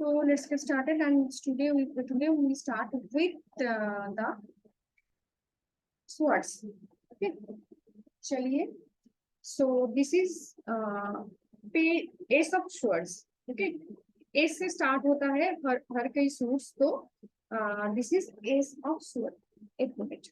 So let's get started, and today we start with the swords. Okay, चलिए. So this is ace of swords. Okay, ace से start होता है हर कई swords. तो this is ace of sword. एक minute.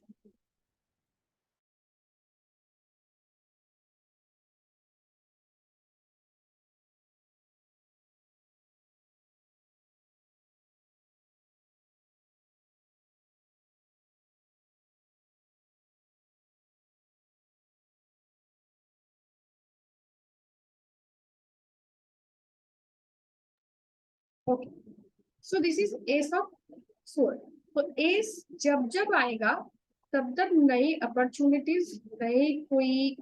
Okay, so this is S of sword. तो S जब जब आएगा तब तब नई अपॉर्चुनिटीज, नई कोई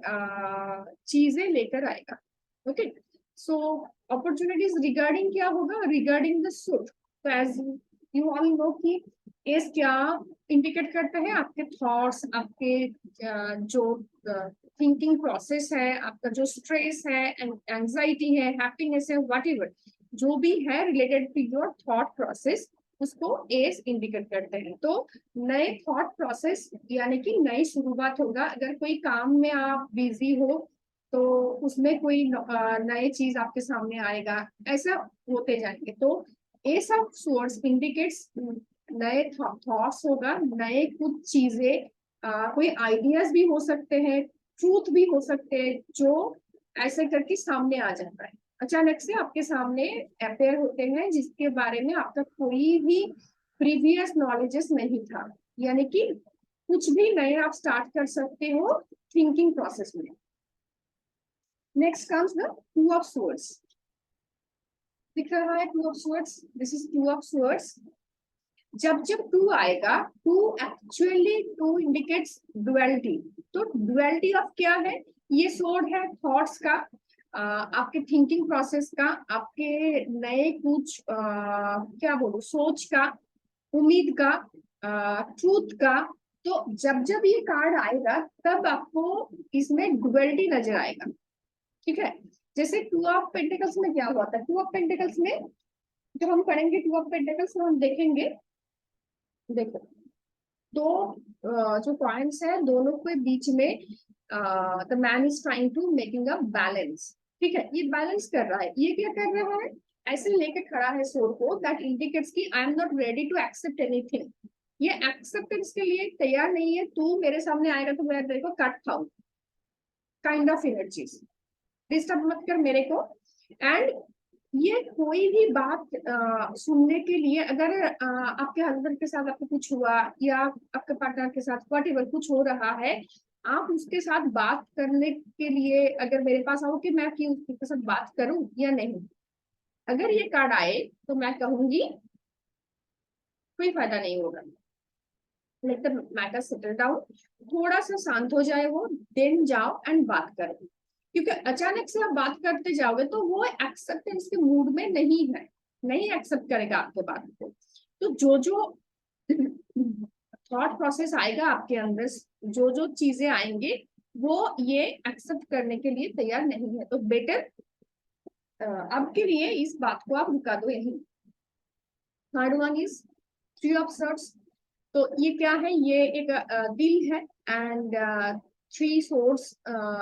चीजें लेकर आएगा. ओके, सो अपॉर्चुनिटीज रिगार्डिंग क्या होगा? Regarding the suit. तो एज यू ऑल नो कि एस क्या इंडिकेट करता है? आपके थॉट्स, आपके जो थिंकिंग प्रोसेस है, आपका जो स्ट्रेस है, एंजाइटी है, हैप्पीनेस है, व्हाटएवर जो भी है related to your thought process, उसको एस इंडिकेट करते हैं. तो नए थॉट प्रोसेस यानी कि नई शुरुआत होगा. अगर कोई काम में आप बिजी हो तो उसमें कोई नए चीज आपके सामने आएगा, ऐसा होते जाएंगे. तो एस ऑफ स्वॉर्ड्स इंडिकेट्स नए थॉट्स होगा, नए कुछ चीजें, कोई आइडियाज भी हो सकते हैं, ट्रूथ भी हो सकते हैं, जो ऐसे करके सामने आ जाता है, अचानक से आपके सामने अपेयर होते हैं, जिसके बारे में आपका कोई भी प्रीवियस नॉलेजेस नहीं था. यानी कि कुछ भी नए आप स्टार्ट कर सकते हो थिंकिंग प्रोसेस में. Next comes the two of swords. दिख रहा है two of swords? This is two of swords. जब जब टू आएगा, two actually two indicates duality. तो डुअलिटी ऑफ क्या है? ये स्वॉर्ड है थॉट्स का, आपके थिंकिंग प्रोसेस का, आपके नए कुछ क्या बोलूं, सोच का, उम्मीद का, ट्रूथ का. तो जब जब ये कार्ड आएगा तब आपको इसमें डुअलिटी नजर आएगा. ठीक है, जैसे टू ऑफ पेंटिकल्स में क्या हुआ था? टू ऑफ पेंटिकल्स में जब हम पढ़ेंगे टू ऑफ पेंटिकल्स में हम देखेंगे, देखो दो जो पॉइंट्स है दोनों के बीच में the man is trying to making a balance. ठीक है, ये बैलेंस कर रहा है. ये क्या कर रहा है? ऐसे लेके खड़ा है सोर्ड को, दैट इंडिकेट्स कि I am not ready to accept anything. ये एक्सेप्टेंस के लिए तैयार नहीं है. तू मेरे सामने आएगा तो मैं तेरे को काट खाऊं, काइंड ऑफ एनर्जीज. डिस्टर्ब मत कर मेरे को. एंड ये कोई भी बात सुनने के लिए, अगर आपके हस्बैंड के साथ आपको कुछ हुआ या आपके पार्टनर के साथ व्हाटएवर कुछ हो रहा है, आप उसके साथ बात करने के लिए अगर मेरे पास आओ कि मैं कि उसके साथ बात करूं या नहीं, अगर ये कार्ड आए तो मैं कहूंगी कोई फायदा नहीं होगा. Let the matter settle down. थोड़ा सा शांत हो जाए वो, देन जाओ एंड बात करो. क्योंकि अचानक से आप बात करते जाओगे तो वो एक्सेप्टेंस के मूड में नहीं है, नहीं एक्सेप्ट करेगा आपके बात को. तो जो जो थॉट प्रोसेस आएगा आपके अंदर, जो जो चीजें आएंगे, वो ये एक्सेप्ट करने के लिए तैयार नहीं है. तो बेटर अब के लिए इस बात को आप रुका दो यही. Third one is three of swords. तो ये क्या है? ये एक दिल है एंड थ्री सोर्स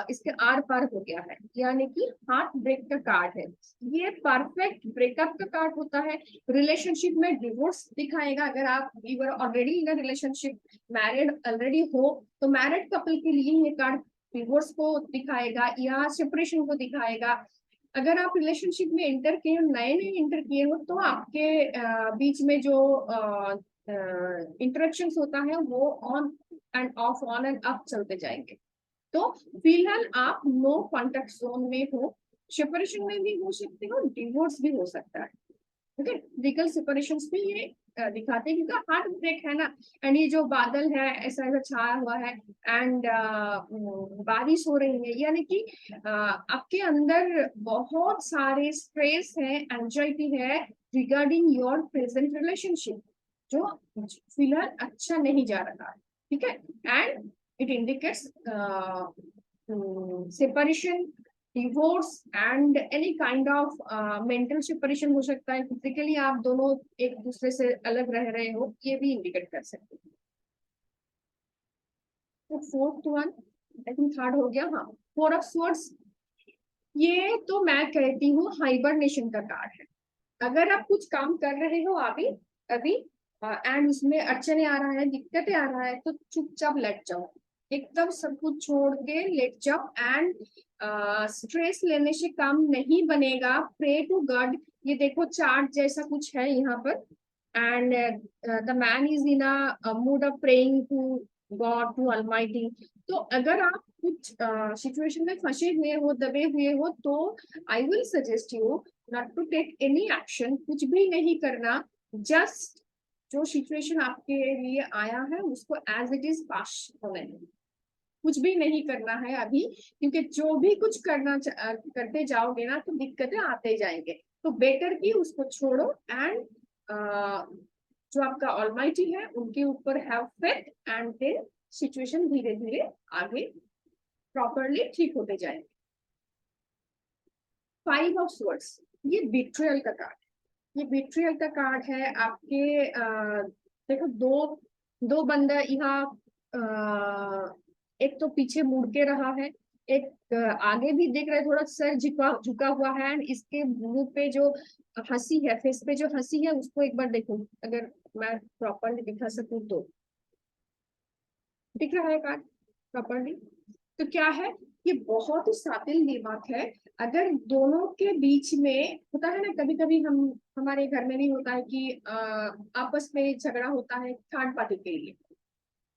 इसके आर पार हो गया है, यानी कि हार्ट ब्रेक का कार्ड है. ये परफेक्ट ब्रेकअप का कार्ड होता है. रिलेशनशिप में डिवोर्स दिखाएगा. अगर आप you are already in a relationship, married already हो, तो मैरिड कपल के लिए ये कार्ड डिवोर्स को दिखाएगा या सेपरेशन को दिखाएगा. अगर आप रिलेशनशिप में इंटर किए हो, नए नए इंटर किए हो, तो आपके बीच में जो इंटरेक्शंस होता है वो on end of, on and up चलते जाएंगे. तो फिलहाल आप नो कॉन्टेक्ट जोन में हो. सेपरेशन में भी हो सकते हो, डिवोर्स भी हो सकता है. ओके, लीगल सेपरेशन भी ये दिखाते हैं, क्योंकि हार्ट ब्रेक है ना. एंड ये जो बादल है ऐसा ऐसा छाया हुआ है एंड बारिश हो रही है, यानी कि आपके अंदर बहुत सारे स्ट्रेस है, एंजाइटी है रिगार्डिंग योर प्रेजेंट रिलेशनशिप, जो फिलहाल अच्छा नहीं जा रहा है. ठीक है, and it indicates separation divorce and any kind of mental separation हो सकता है, फिजिकली आप दोनों एक दूसरे से अलग रह रहे हो, ये भी इंडिकेट कर सकते हैं। तो fourth one, I think third हो गया, हाँ, फोर ऑफ स्वर्ड्स, ये तो मैं कहती हूँ हाइबरनेशन का कार्ड है। अगर आप कुछ काम कर रहे हो अभी अभी एंड उसमें अड़चने आ रहा है, दिक्कतें आ रहा है, तो चुपचाप लेट जाओ, एकदम सब कुछ छोड़ के लेट जाओ। एंड स्ट्रेस लेने से काम नहीं बनेगा, प्रे टू गॉड। ये देखो चार्ट जैसा कुछ है यहाँ पर, and the man is in a mood of praying to God, to almighty. तो अगर आप कुछ सिचुएशन में फंसे हुए हो, दबे हुए हो, तो I will suggest you not to take any action, कुछ भी नहीं करना। जस्ट जो सिचुएशन आपके लिए आया है उसको एज इट इज पास होने दो, कुछ भी नहीं करना है अभी, क्योंकि जो भी कुछ करते जाओगे ना तो दिक्कतें आते जाएंगे। तो बेटर कि उसको छोड़ो एंड जो आपका ऑलमाइटी है उनके ऊपर have faith, and then situation धीरे धीरे आगे प्रॉपरली ठीक होते जाएंगे। फाइव ऑफ स्वर्ड्स, ये बिट्रियल का कार्ड, ये बिट्रियल का कार्ड है आपके। देखो दो दो बंदा यहाँ, एक तो पीछे मुड़ के रहा है, एक आगे भी देख रहा है, थोड़ा सर झुका झुका हुआ है, एंड इसके मुंह पे जो हंसी है, फेस पे जो हंसी है, उसको एक बार देखो, अगर मैं प्रॉपरली दिखा सकूं तो। दिख रहा है कार्ड प्रॉपरली? तो क्या है, ये बहुत ही सातिल दिमाग है। अगर दोनों के बीच में होता है ना, कभी कभी हम, हमारे घर में नहीं होता है कि आपस में झगड़ा होता है थर्ड पार्टी के लिए,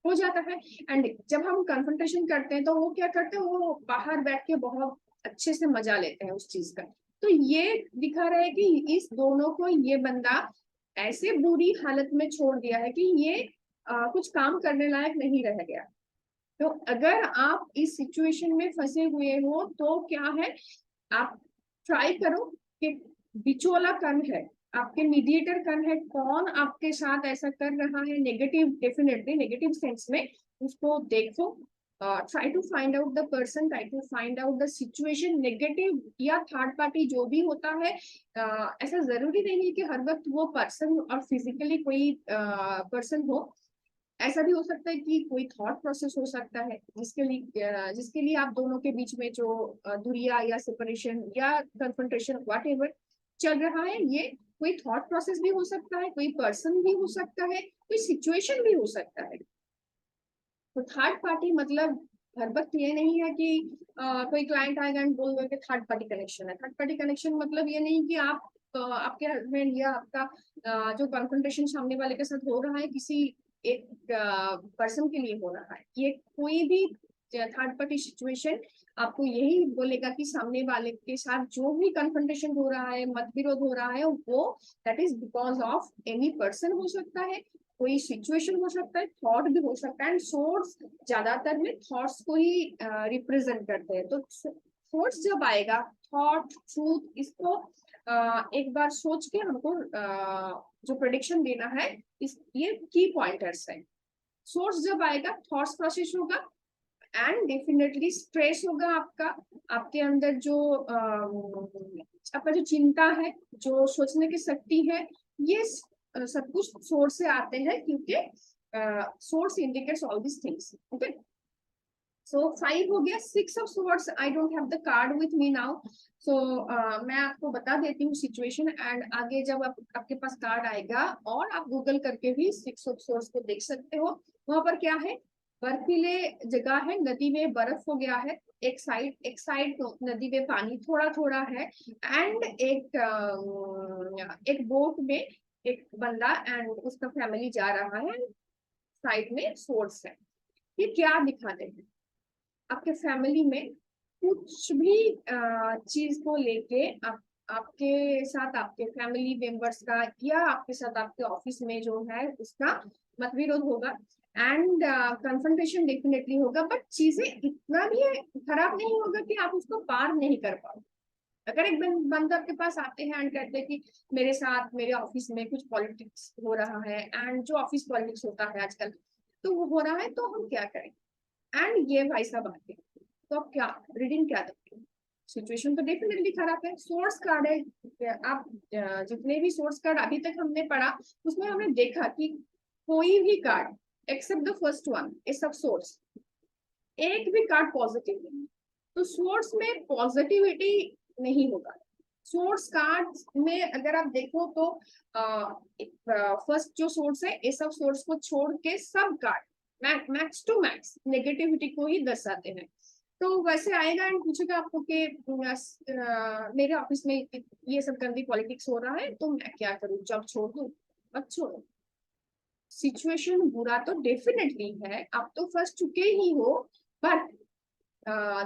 हो जाता है। एंड जब हम कन्फ्रंटेशन करते हैं तो वो क्या करते हैं, वो बाहर बैठ के बहुत अच्छे से मजा लेते हैं उस चीज का। तो ये दिखा रहा है कि इस दोनों को ये बंदा ऐसे बुरी हालत में छोड़ दिया है कि ये कुछ काम करने लायक नहीं रह गया। तो अगर आप इस सिचुएशन में फंसे हुए हो तो क्या है, आप ट्राई करो कि बिचौला कौन है, आपके मीडिएटर कौन है, कौन आपके साथ ऐसा कर रहा है नेगेटिव, डेफिनेटली नेगेटिव सेंस में, उसको देखो। Try to find out the person, try to find out the situation, negative या थर्ड पार्टी जो भी होता है। ऐसा जरूरी नहीं है कि हर वक्त वो पर्सन और फिजिकली कोई पर्सन हो। ऐसा भी हो सकता है कि कोई थॉट प्रोसेस हो सकता है जिसके लिए आप दोनों के बीच में जो दूरिया या सेपरेशन या कन्फ्रंटेशन व्हाट एवर चल रहा है, ये कोई थॉट प्रोसेस भी हो सकता है, कोई पर्सन भी हो सकता है, कोई सिचुएशन भी हो सकता है। तो थर्ड पार्टी मतलब हर वक्त ये नहीं है कि कोई क्लाइंट आएगा एंड बोल देगा कि थर्ड पार्टी कनेक्शन है। थर्ड पार्टी कनेक्शन मतलब ये नहीं कि आप आपके हस्बैंड या आपका जो कन्फ्रंटेशन सामने वाले के साथ हो रहा है किसी एक पर्सन के लिए हो रहा है। ये कोई भी थर्ड पार्टी सिचुएशन आपको यही बोलेगा कि सामने वाले के साथ जो भी कन्फ्रंटेशन हो रहा है, मतविरोध हो रहा है, वो that is because of any person हो सकता है, कोई सिचुएशन हो सकता है, थॉट भी हो सकता है। एंड सोर्स ज्यादातर में थॉट्स को ही रिप्रेजेंट करते हैं। तो सोर्स जब आएगा, थॉट, ट्रूथ, इसको एक बार सोच के हमको जो प्रेडिक्शन देना है, इस ये की पॉइंटर्स है। सोर्स जब आएगा, थॉट्स प्रोसेस होगा, एंड डेफिनेटली स्ट्रेस होगा आपका, आपके अंदर जो आपका जो चिंता है, जो सोचने की शक्ति है, ये सब कुछ सोर्स से आते हैं, क्योंकि swords indicates all this things. Okay, so five हो गया। Six of swords, I don't have the card with me now, so मैं आपको बता देती हूँ सिचुएशन, एंड आगे जब आपके पास कार्ड आएगा, और आप गूगल करके भी सिक्स ऑफ सोर्स को देख सकते हो। वहां पर क्या है, बर्फीले जगह है, नदी में बर्फ हो गया है, एक साइड तो नदी में पानी थोड़ा थोड़ा है, एंड एक बोट में एक बंदा एंड उसका फैमिली जा रहा है, साइड में सोर्स है। ये क्या दिखाते हैं, आपके फैमिली में कुछ भी चीज को लेके आपके साथ आपके फैमिली मेंबर्स का या आपके साथ आपके ऑफिस में जो है उसका मतविरोध होगा, एंड कन्फ्रंटेशन डेफिनेटली होगा, बट चीजें इतना भी खराब नहीं होगा कि आप उसको पार नहीं कर पाओ। अगर एक बंदा आपके पास आते हैं एंड कहते हैं कि मेरे साथ मेरे ऑफिस में कुछ पॉलिटिक्स हो रहा है, एंड जो ऑफिस पॉलिटिक्स होता है आजकल, तो वो हो रहा है, तो हम क्या करें, एंड ये भाई साहब आते हैं, तो आप क्या रीडिंग क्या देते हैं? सिचुएशन तो डेफिनेटली खराब है। सोर्स कार्ड है, आप जितने भी सोर्स कार्ड अभी तक हमने पढ़ा उसमें हमने देखा कि कोई भी card except the first one is सब सोर्स, एक भी कार्ड पॉजिटिव नहीं, तो सोर्स में पॉजिटिविटी नहीं होगा। सोर्स कार्ड में अगर आप देखो तो फर्स्ट जो सोर्स है, इस सब सोर्स को छोड़ के सब card max to max negativity को ही दर्शाते हैं। तो वैसे आएगा एंड पूछेगा आपको कि मेरे ऑफिस में ये सब गंदी पॉलिटिक्स हो रहा है तो मैं क्या करूं, जॉब छोड़ दूं? मत छोड़ो। सिचुएशन बुरा तो डेफिनेटली है, आप तो फंस चुके ही हो, but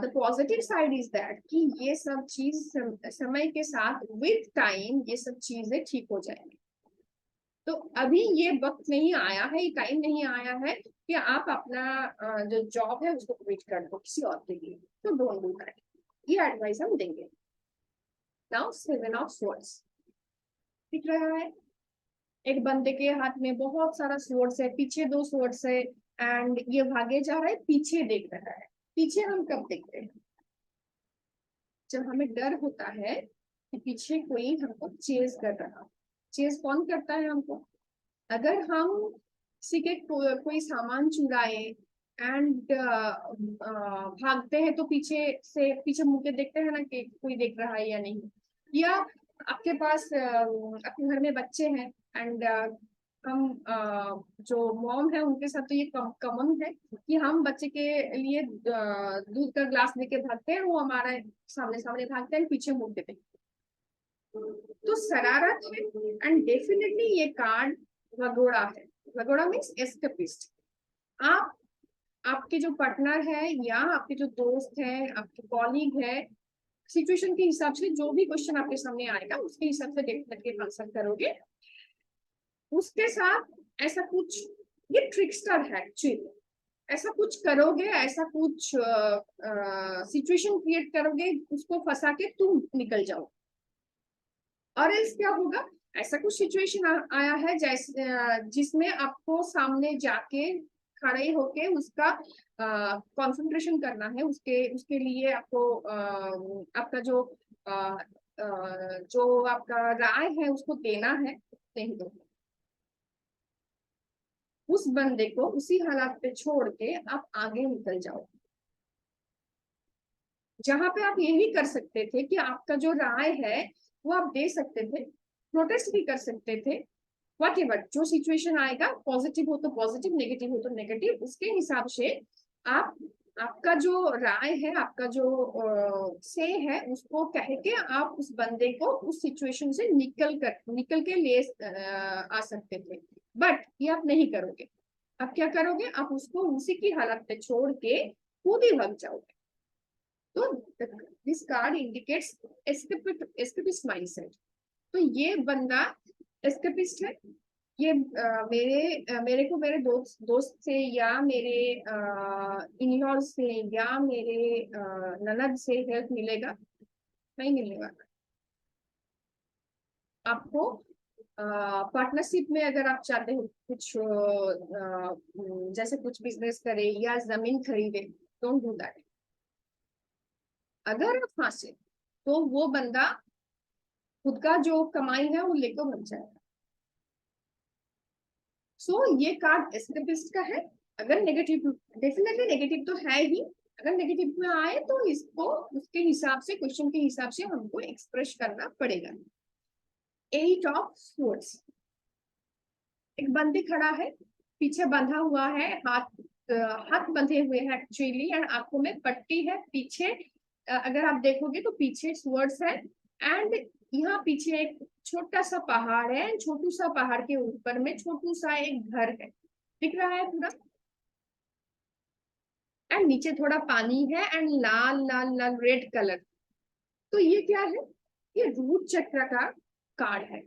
the positive side is that कि ये सब चीज समय के साथ विद टाइम ये सब चीजें ठीक हो जाएंगी। तो अभी ये वक्त नहीं आया है, ये टाइम नहीं आया है कि आप अपना जो जॉब है उसको क्विट कर दो किसी और के लिए, तो डोंट डू दैट। ये एडवाइस हम देंगे। नाउ 7 ऑफ स्वॉर्ड्स दिख रहा है, एक बंदे के हाथ में बहुत सारा स्वॉर्ड्स है, पीछे 2 स्वॉर्ड्स है एंड ये भागे जा रहा है, पीछे देख रहा है। पीछे हम कब देखते हैं? जब हमें डर होता है कि पीछे कोई हमको चेज कर रहा। चेज कौन करता है हमको? अगर हम किसी के कोई सामान चुराए एंड भागते हैं तो पीछे मुड़ के देखते हैं ना कि कोई देख रहा है या नहीं। या आपके पास अपने घर में बच्चे हैं एंड हम जो मॉम है उनके साथ तो ये कॉमन है कि हम बच्चे के लिए दूध का ग्लास लेके भागते हैं, वो हमारे सामने सामने भागते हैं, पीछे मुड़ के देखते हैं। तो शरारत है एंड डेफिनेटली ये कार्ड भगोड़ा है। भगोड़ा मीन्स एस्केपिस्ट। आप आपके जो पार्टनर है या आपके जो दोस्त है, आपके कॉलीग है, सिचुएशन के हिसाब से जो भी क्वेश्चन आपके सामने आएगा उसके हिसाब से डेफिनेटली आंसर करोगे। उसके साथ ऐसा कुछ, ये ट्रिक्स्टर है एक्चुअली, ऐसा कुछ करोगे, ऐसा कुछ सिचुएशन क्रिएट करोगे उसको फंसा के तुम निकल जाओ। और इस क्या होगा, ऐसा कुछ सिचुएशन आया है जैसे जिसमें आपको सामने जाके खड़े होके उसका कंसंट्रेशन करना है, उसके लिए आपको आपका जो आपका राय है उसको देना है, नहीं दो। उस बंदे को उसी हालात पे छोड़ के आप आगे निकल जाओ। जहां पे आप ये भी कर सकते थे कि आपका जो राय है वो आप दे सकते थे, प्रोटेस्ट भी कर सकते थे, वॉटेवर जो सिचुएशन आएगा, पॉजिटिव हो तो पॉजिटिव, नेगेटिव हो तो नेगेटिव, उसके हिसाब से आप आपका जो राय है, आपका जो से है उसको कह के आप उस बंदे को उस सिचुएशन से निकल के ले आ सकते थे। बट ये आप नहीं करोगे। आप क्या करोगे, आप उसको उसी की हालत पे छोड़ के खुद ही भाग जाओगे। तो this card indicates escapist mindset. तो ये बंदा एस्केपिस्ट है। ये मेरे को मेरे दोस्त से या मेरे इन-लॉज से या मेरे ननद से हेल्प मिलेगा? नहीं मिलने वाला। आपको पार्टनरशिप में अगर आप चाहते हो कुछ जैसे कुछ बिजनेस करे या जमीन खरीदे, डोंट डू दैट। अगर आप फांसे तो वो बंदा खुद का जो कमाई है वो लेकर बन जाएगा। सो ये कार्ड एस्केपिस्ट का है। अगर नेगेटिव, डेफिनेटली नेगेटिव तो है ही, अगर नेगेटिव में आए तो इसको उसके हिसाब से, क्वेश्चन के हिसाब से हमको एक्सप्रेस करना पड़ेगा। 8 ऑफ स्वॉर्ड्स, एक बंदी खड़ा है, पीछे बंधा हुआ है, हाथ बंधे हुए हैं एक्चुअली एंड आंखों में पट्टी है। पीछे अगर आप देखोगे तो पीछे स्वर्ड्स है एंड यहाँ पीछे एक छोटा सा पहाड़ है, छोटू सा पहाड़ के ऊपर में छोटू सा एक घर है, दिख रहा है पूरा। एंड नीचे थोड़ा पानी है and Lal Lal Lal red colour. तो ये क्या है, ये रूट चक्र का कार्ड है।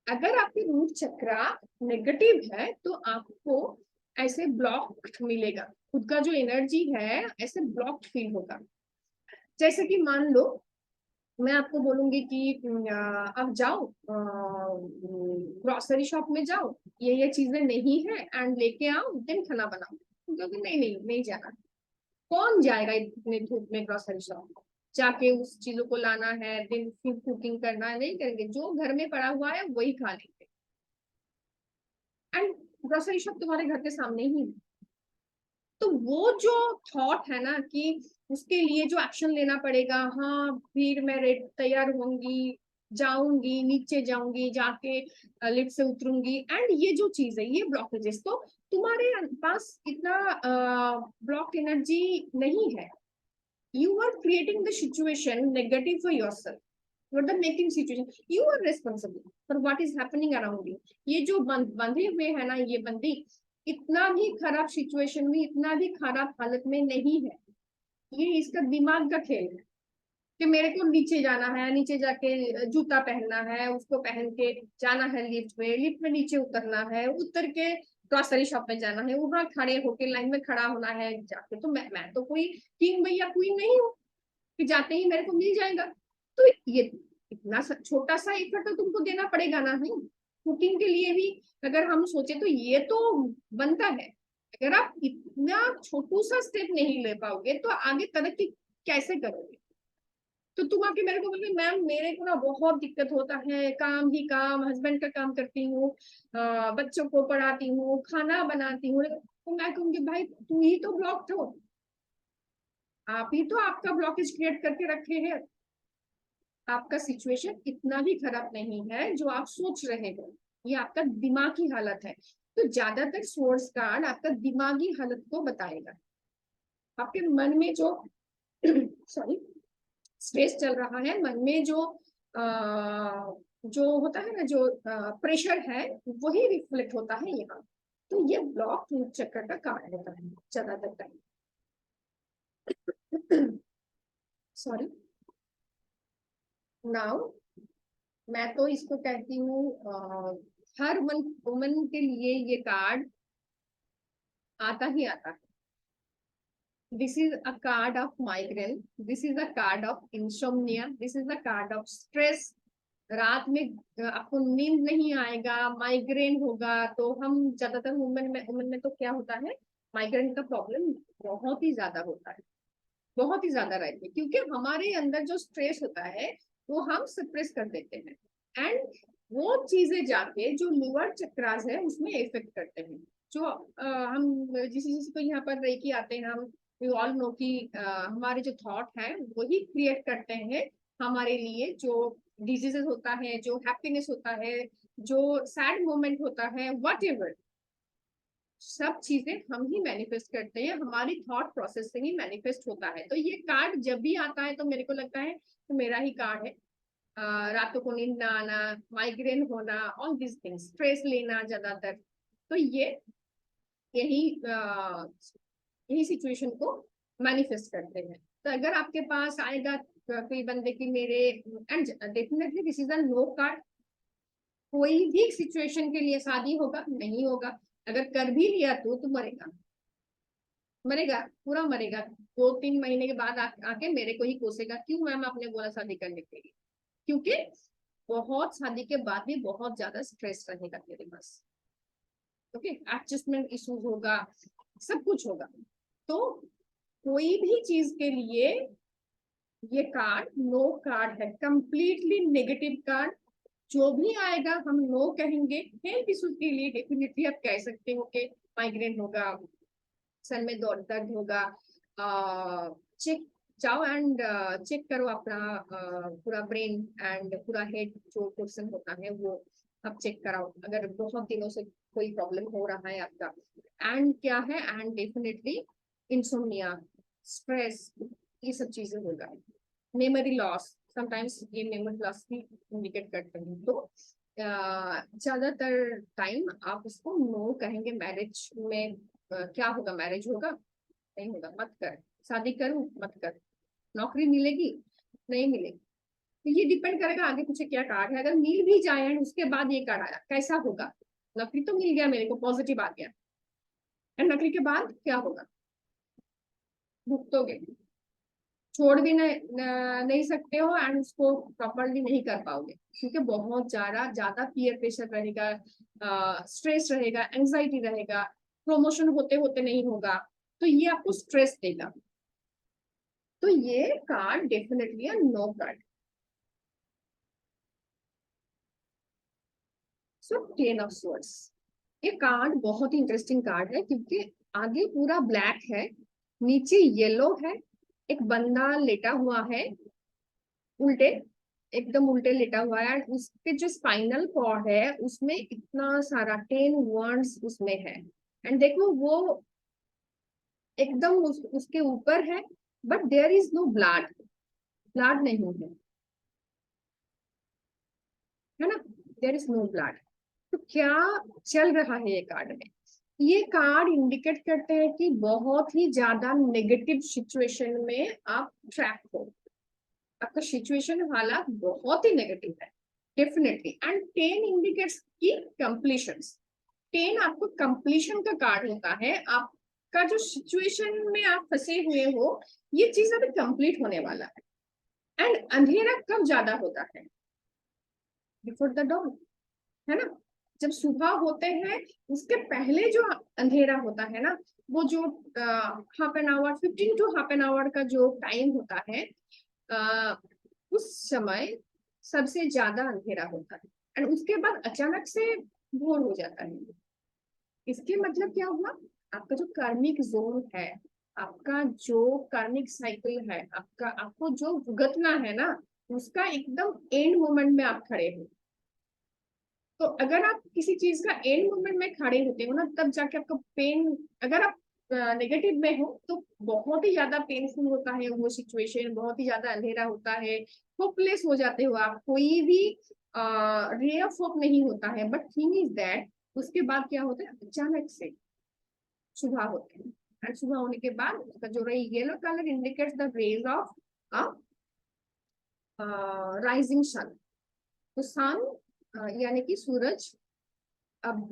अगर आपकी रूट चक्र नेगेटिव है तो आपको ऐसे ब्लॉक मिलेगा, खुद का जो एनर्जी है ऐसे ब्लॉक फील होगा। जैसे कि मान लो मैं आपको बोलूंगी कि आप जाओ ग्रोसरी शॉप में जाओ, ये चीजें नहीं है एंड लेके आओ दिन खाना बनाओ, क्योंकि नहीं नहीं नहीं जाना। कौन जाएगा इतने धूप में ग्रोसरी शॉप? जाके उस चीजों को लाना है, दिन फिर कुकिंग करना है, नहीं करेंगे। जो घर में पड़ा हुआ है वही खा लेंगे। एंड ग्रोसरी शॉप तुम्हारे घर के सामने ही है। तो वो जो थॉट है ना कि उसके लिए जो एक्शन लेना पड़ेगा, हाँ फिर मैं तैयार होंगी, जाऊंगी, नीचे जाऊंगी, जाके लिफ्ट से उतरूंगी, एंड ये जो चीज है ये ब्लॉकेजेस, तो तुम्हारे पास इतना ब्लॉक एनर्जी नहीं है। You are creating the situation negative for yourself. You are the making situation. You are responsible for what is happening around you. ये जो बंधे हुए है ना, ये बंदी इतना भी खराब सिचुएशन में, इतना भी खराब हालत में नहीं है। ये इसका दिमाग का खेल है कि मेरे को नीचे जाना है, नीचे जाके जूता पहनना है, उसको पहन के जाना है लिफ्ट में नीचे उतरना है, उतर के ग्रोसरी शॉप में जाना है, वहां खड़े होके लाइन में खड़ा होना है जाके। तो मैं तो कोई किंग भैया क्वीन नहीं हूँ कि जाते ही मेरे को मिल जाएगा। तो ये इतना छोटा सा एफर्ट तो तुमको देना पड़ेगा ना। ही कुकिंग के लिए भी अगर हम सोचे तो ये तो बनता है। अगर आप इतना छोटू सा स्टेप नहीं ले पाओगे तो आगे तरक्की कैसे करोगे। तो तुम आके मेरे को बोलोगे मैम मेरे को ना बहुत दिक्कत होता है, काम ही काम, हस्बैंड का काम करती हूँ, बच्चों को पढ़ाती हूँ, खाना बनाती हूँ, तो मैं कहूंगी भाई तू ही तो ब्लॉक हो। आप ही तो आपका ब्लॉकेज क्रिएट करके रखे हैं। आपका सिचुएशन इतना भी खराब नहीं है जो आप सोच रहे हो, ये आपका दिमागी हालत है। तो ज्यादातर सोर्स कार्ड आपका दिमागी हालत को बताएगा। आपके मन में जो सॉरी स्ट्रेस चल रहा है, मन में जो होता है ना, जो प्रेशर है, वही रिफ्लेक्ट होता है यहाँ। तो ये ब्लॉक रूट चक्कर का कारण होता है ज्यादातर टाइम। सॉरी। नाउ मैं तो इसको कहती हूँ हर वुमन के लिए ये कार्ड आता ही आता है। This is a card of migraine, this is a card of insomnia, this is a card of stress. रात में आपको नींद नहीं आएगा, माइग्रेन होगा। तो हम ज्यादातर वुमन में तो क्या होता है, माइग्रेन का प्रॉब्लम बहुत ही ज्यादा होता है, बहुत ही ज्यादा रहती है, क्योंकि हमारे अंदर जो स्ट्रेस होता है वो हम सप्रेस कर देते हैं। एंड वो चीजें जाके जो लोअर चक्रास है उसमें इफेक्ट करते हैं। जो हम जिस को यहाँ पर रेकी आते हैं, हम वी ऑल नो कि हमारे जो थॉट है वही क्रिएट करते हैं हमारे लिए जो डिजीजेस होता है, जो हैप्पीनेस होता है, जो सैड मोमेंट होता है, वट एवर, सब चीजें हम ही मैनिफेस्ट करते हैं, हमारी थॉट प्रोसेस से ही मैनिफेस्ट होता है। तो ये कार्ड जब भी आता है तो मेरे को लगता है तो मेरा ही कार्ड है। रातों को नींद ना आना, माइग्रेन होना, ऑल दिस थिंग्स, स्ट्रेस लेना ज्यादातर, तो ये यही यही सिचुएशन को मैनिफेस्ट करते हैं। तो अगर आपके पास आएगा कोई बंदे की मेरे, and definitely this is a no card. कोई भी सिचुएशन के लिए शादी होगा नहीं होगा, अगर कर भी लिया तो मरेगा, मरेगा, पूरा मरेगा। 2-3 महीने के बाद आके मेरे को ही कोसेगा, क्यों मैम आपने बोला शादी करने के लिए। क्योंकि बहुत शादी के बाद भी बहुत ज्यादा स्ट्रेस रहेगा तेरे पास। ओके, एडजस्टमेंट इश्यूज होगा, सब कुछ होगा। तो कोई भी चीज के लिए ये कार्ड नो कार्ड है, कंप्लीटली नेगेटिव कार्ड। जो भी आएगा हम नो कहेंगे। हेल्थ इश्यूज के लिए डेफिनेटली आप कह सकते हो कि माइग्रेन होगा, सर में दर्द होगा, चेक जाओ एंड चेक करो अपना पूरा ब्रेन एंड पूरा हेड जो पोर्शन होता है वो आप चेक कराओ, अगर बहुत दिनों से कोई प्रॉब्लम हो रहा है आपका। एंड क्या है, एंड डेफिनेटली इंसोम्निया, स्ट्रेस, ये सब चीजें होगा। मेमोरी लॉस, समटाइम्स ये मेमोरी लॉस भी इंडिकेट करते हैं। तो ज्यादातर टाइम आप उसको नो कहेंगे। मैरिज में क्या होगा, मैरिज होगा नहीं होगा, मत कर, शादी करूं मत कर, नौकरी मिलेगी नहीं मिलेगी। तो ये डिपेंड करेगा आगे पीछे क्या कार्ड है। अगर मिल भी जाए एंड उसके बाद ये कार्ड आया कैसा होगा, नौकरी तो मिल गया मेरे को, पॉजिटिव आ गया, एंड नौकरी के बाद क्या होगा, भुगतोगे, छोड़ भी नहीं सकते हो, एंड उसको प्रॉपरली नहीं कर पाओगे, क्योंकि बहुत ज्यादा ज्यादा पीयर प्रेशर रहेगा, स्ट्रेस रहेगा, एंजाइटी रहेगा, प्रमोशन होते होते नहीं होगा, तो ये आपको स्ट्रेस देगा। तो ये card definitely a no card. So ten of swords, ये कार्ड बहुत ही इंटरेस्टिंग कार्ड है क्योंकि आगे पूरा ब्लैक है, नीचे येलो है, एक बंदा लेटा हुआ है उल्टे, एकदम उल्टे लेटा हुआ है, उसके जो स्पाइनल कॉर्ड है उसमें इतना सारा 10 वर्ड्स उसमें है। एंड देखो वो एकदम उसके ऊपर है, but there is no blood, blood नहीं है ना, देयर इज नो ब्लड। तो क्या चल रहा है ये कार्ड में? ये कार्ड इंडिकेट करते हैं कि बहुत ही ज्यादा नेगेटिव सिचुएशन में आप ट्रैप हो, आपका सिचुएशन हालात बहुत ही नेगेटिव है डेफिनेटली। एंड 10 इंडिकेट्स की कंप्लीशन, 10 आपको कंप्लीशन का कार्ड होता है, आपका जो सिचुएशन में आप फंसे हुए हो ये चीज अभी कंप्लीट होने वाला है। एंड अंधेरा कब ज्यादा होता है? बिफोर द डॉन, है ना, जब सुबह होते हैं उसके पहले जो अंधेरा होता है ना, वो जो half an hour 15 to half an hour का जो टाइम होता है, आ, उस समय सबसे ज्यादा अंधेरा होता है। एंड उसके बाद अचानक से भोर हो जाता है। इसके मतलब क्या हुआ? आपका जो कार्मिक जोन है, आपका जो कार्मिक साइकिल है, आपका आपको जो भुगतना है ना, उसका एकदम एंड मोमेंट में आप खड़े हो। तो अगर आप किसी चीज का एंड मोमेंट में खड़े होते हो ना, तब जाके आपको पेन, अगर आप नेगेटिव में हो तो बहुत ही ज्यादा पेनफुल होता है वो सिचुएशन, बहुत ही ज्यादा अंधेरा होता है, होपलेस हो जाते हो आप, कोई भी रे ऑफ होप नहीं होता है। बट थिंग इज दैट उसके बाद क्या होता है, अचानक से सुबह होते हैं। एंड सुबह होने के बाद उसका जो ray yellow colour indicates the rays of rising sun. तो सन यानी कि सूरज अब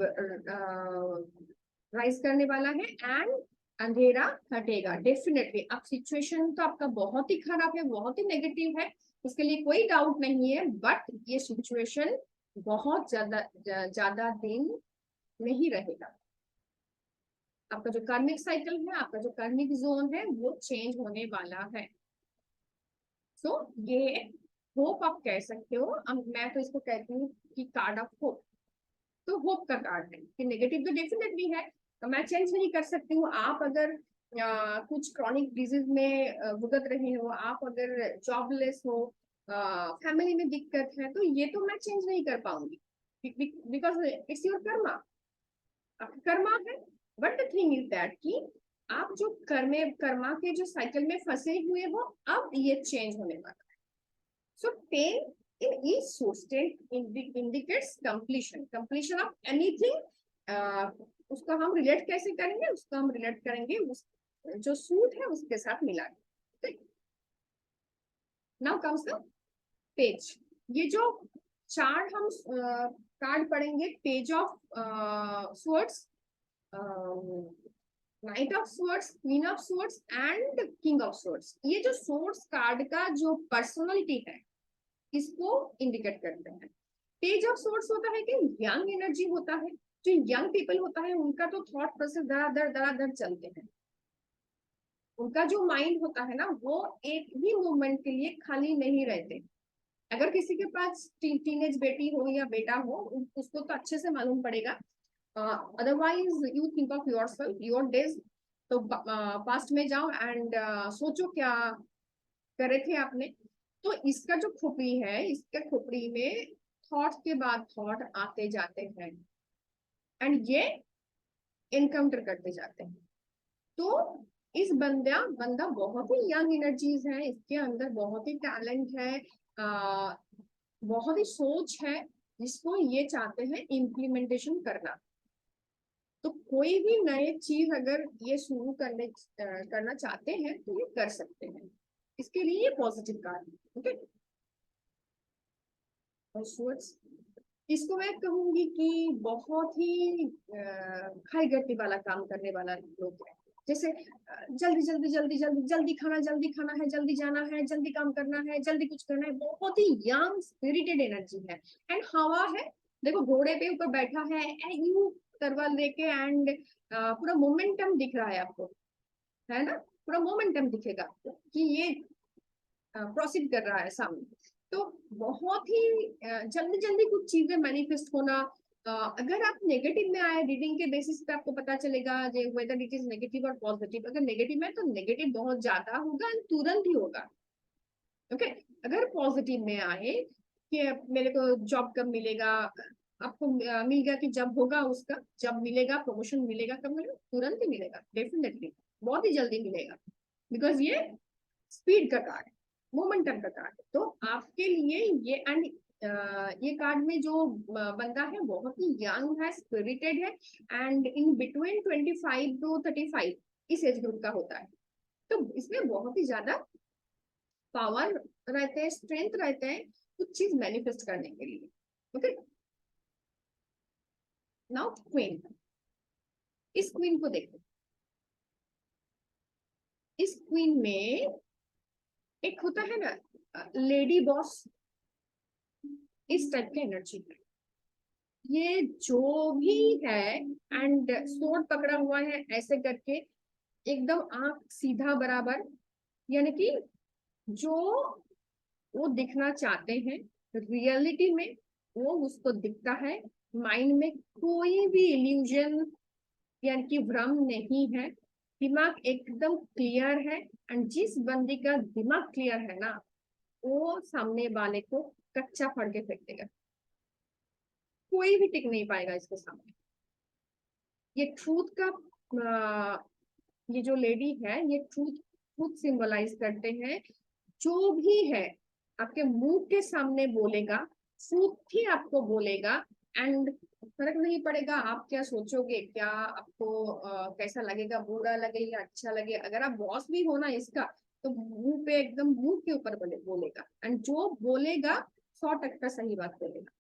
राइज करने वाला है एंड अंधेरा हटेगा डेफिनेटली। अब सिचुएशन तो आपका बहुत ही खराब है, बहुत ही नेगेटिव है, इसके लिए कोई डाउट नहीं है, बट ये सिचुएशन बहुत ज्यादा ज्यादा दिन नहीं रहेगा। आपका जो कार्मिक साइकिल है, आपका जो कार्मिक जोन है वो चेंज होने वाला है। सो ये होप आप कह सकते हो, मैं तो इसको कहती हूँ कि कार्ड ऑफ होप। तो होप का कार्ड है कि नेगेटिव तो डेफिनेटली है, तो मैं चेंज नहीं कर सकती हूँ। आप अगर कुछ क्रॉनिक डिजीज में भुगत रहे हो, आप अगर जॉबलेस हो, फैमिली में दिक्कत है, तो ये तो मैं चेंज नहीं कर पाऊंगी बिकॉज इट्स योर कर्मा, आपका कर्मा है। But the thing is that कि आप जो कर्मा के जो साइकिल में फंसे हुए हो, अब ये चेंज होने वाला है। सो 10 in each source 10 indicates completion of anything। उसका हम रिलेट कैसे करेंगे? उसका हम रिलेट करेंगे उस जो सूट है उसके साथ मिला के। Now comes the page. ये जो चार हम कार्ड पढ़ेंगे, page of swords, night of swords, queen of swords and king of swords, ये जो स्वर्ड्स कार्ड का जो पर्सनालिटी है इसको इंडिकेट करते हैं। पेज ऑफ सोर्स होता है कि यंग एनर्जी होता है, जो यंग पीपल होता है उनका तो थॉट प्रोसेस धड़ाधड़ चलते हैं, उनका जो माइंड होता है ना वो एक भी मोमेंट के लिए खाली नहीं रहते। अगर किसी के पास टीनेज बेटी हो या बेटा हो, उसको तो अच्छे से मालूम पड़ेगा। Otherwise you think of your self your days, तो पास्ट में जाओ एंड सोचो क्या करे थे आपने। तो इसका जो खोपड़ी है, इसके खोपड़ी में थॉट के बाद थॉट आते जाते हैं एंड ये एनकाउंटर करते जाते हैं। तो इस बंदा बहुत ही यंग एनर्जीज है, इसके अंदर बहुत ही टैलेंट है, आ, बहुत ही सोच है, जिसको ये चाहते हैं इम्प्लीमेंटेशन करना। तो कोई भी नए चीज अगर ये शुरू करना चाहते हैं तो ये कर सकते हैं, इसके लिए पॉजिटिव कार्ड। ओके, इसको मैं कहूंगी कि बहुत ही हाई गति वाला काम करने वाला लोग है। जैसे जल्दी जल्दी जल्दी जल्दी जल्दी खाना है, जल्दी जाना है, जल्दी काम करना है, जल्दी कुछ करना है, बहुत ही यंग स्पिरिटेड एनर्जी है। एंड हवा है, देखो घोड़े पे ऊपर बैठा है यू तरवाल लेके, एंड पूरा मोमेंटम दिख रहा है आपको, है ना। पूरा मोमेंटम दिखेगा कि ये प्रोसीड कर रहा है सामने। तो बहुत ही जल्दी जल्दी कुछ चीजें मैनिफेस्ट होना। अगर आप नेगेटिव में आए रीडिंग के बेसिस पे आपको पता चलेगा वेदर इट इज नेगेटिव और पॉजिटिव। अगर नेगेटिव में तो नेगेटिव बहुत ज्यादा होगा और तुरंत ही होगा। ओके अगर पॉजिटिव में आए कि मेरे को जॉब कब मिलेगा, आपको मिल गया कि जब होगा उसका, जब मिलेगा प्रमोशन मिलेगा कब मिलेगा, तुरंत ही मिलेगा डेफिनेटली, बहुत ही जल्दी मिलेगा। बिकॉज ये स्पीड का कार्ड है, मोमेंटम का कार्ड है। तो आपके लिए ये एंड ये कार्ड में जो बंदा है बहुत ही यंग है, स्पिरिटेड है एंड इन बिटवीन 25 to 35 इस एज ग्रुप का होता है। तो इसमें बहुत ही ज्यादा पावर रहते हैं, स्ट्रेंथ रहते हैं कुछ चीज मैनिफेस्ट करने के लिए। ओके नाउ क्वीन, इस क्वीन को देखो। इस क्वीन में एक होता है ना लेडी बॉस, इस टाइप की एनर्जी है ये जो भी है। एंड सोर्ड पकड़ा हुआ है ऐसे करके, एकदम आंख सीधा बराबर, यानी कि जो वो दिखना चाहते हैं रियलिटी में वो उसको दिखता है। माइंड में कोई भी इल्यूजन यानी कि भ्रम नहीं है, दिमाग एकदम क्लियर है। एंड जिस बंदी का दिमाग क्लियर है ना वो सामने वाले को कच्चा फाड़ के फेंक देगा, कोई भी टिक नहीं पाएगा इसके सामने। ये ट्रूथ का ये जो लेडी है ये ट्रूथ ट्रूथ सिंबलाइज करते हैं। जो भी है आपके मुंह के सामने बोलेगा, ट्रूथ ही आपको बोलेगा। एंड फर्क नहीं पड़ेगा आप क्या सोचोगे, क्या आपको कैसा लगेगा, बुरा लगे या अच्छा लगे। अगर आप बॉस भी हो ना इसका तो मुंह पे एकदम मुंह के ऊपर बोलेगा। एंड जो बोलेगा 100% सही बात बोलेगा,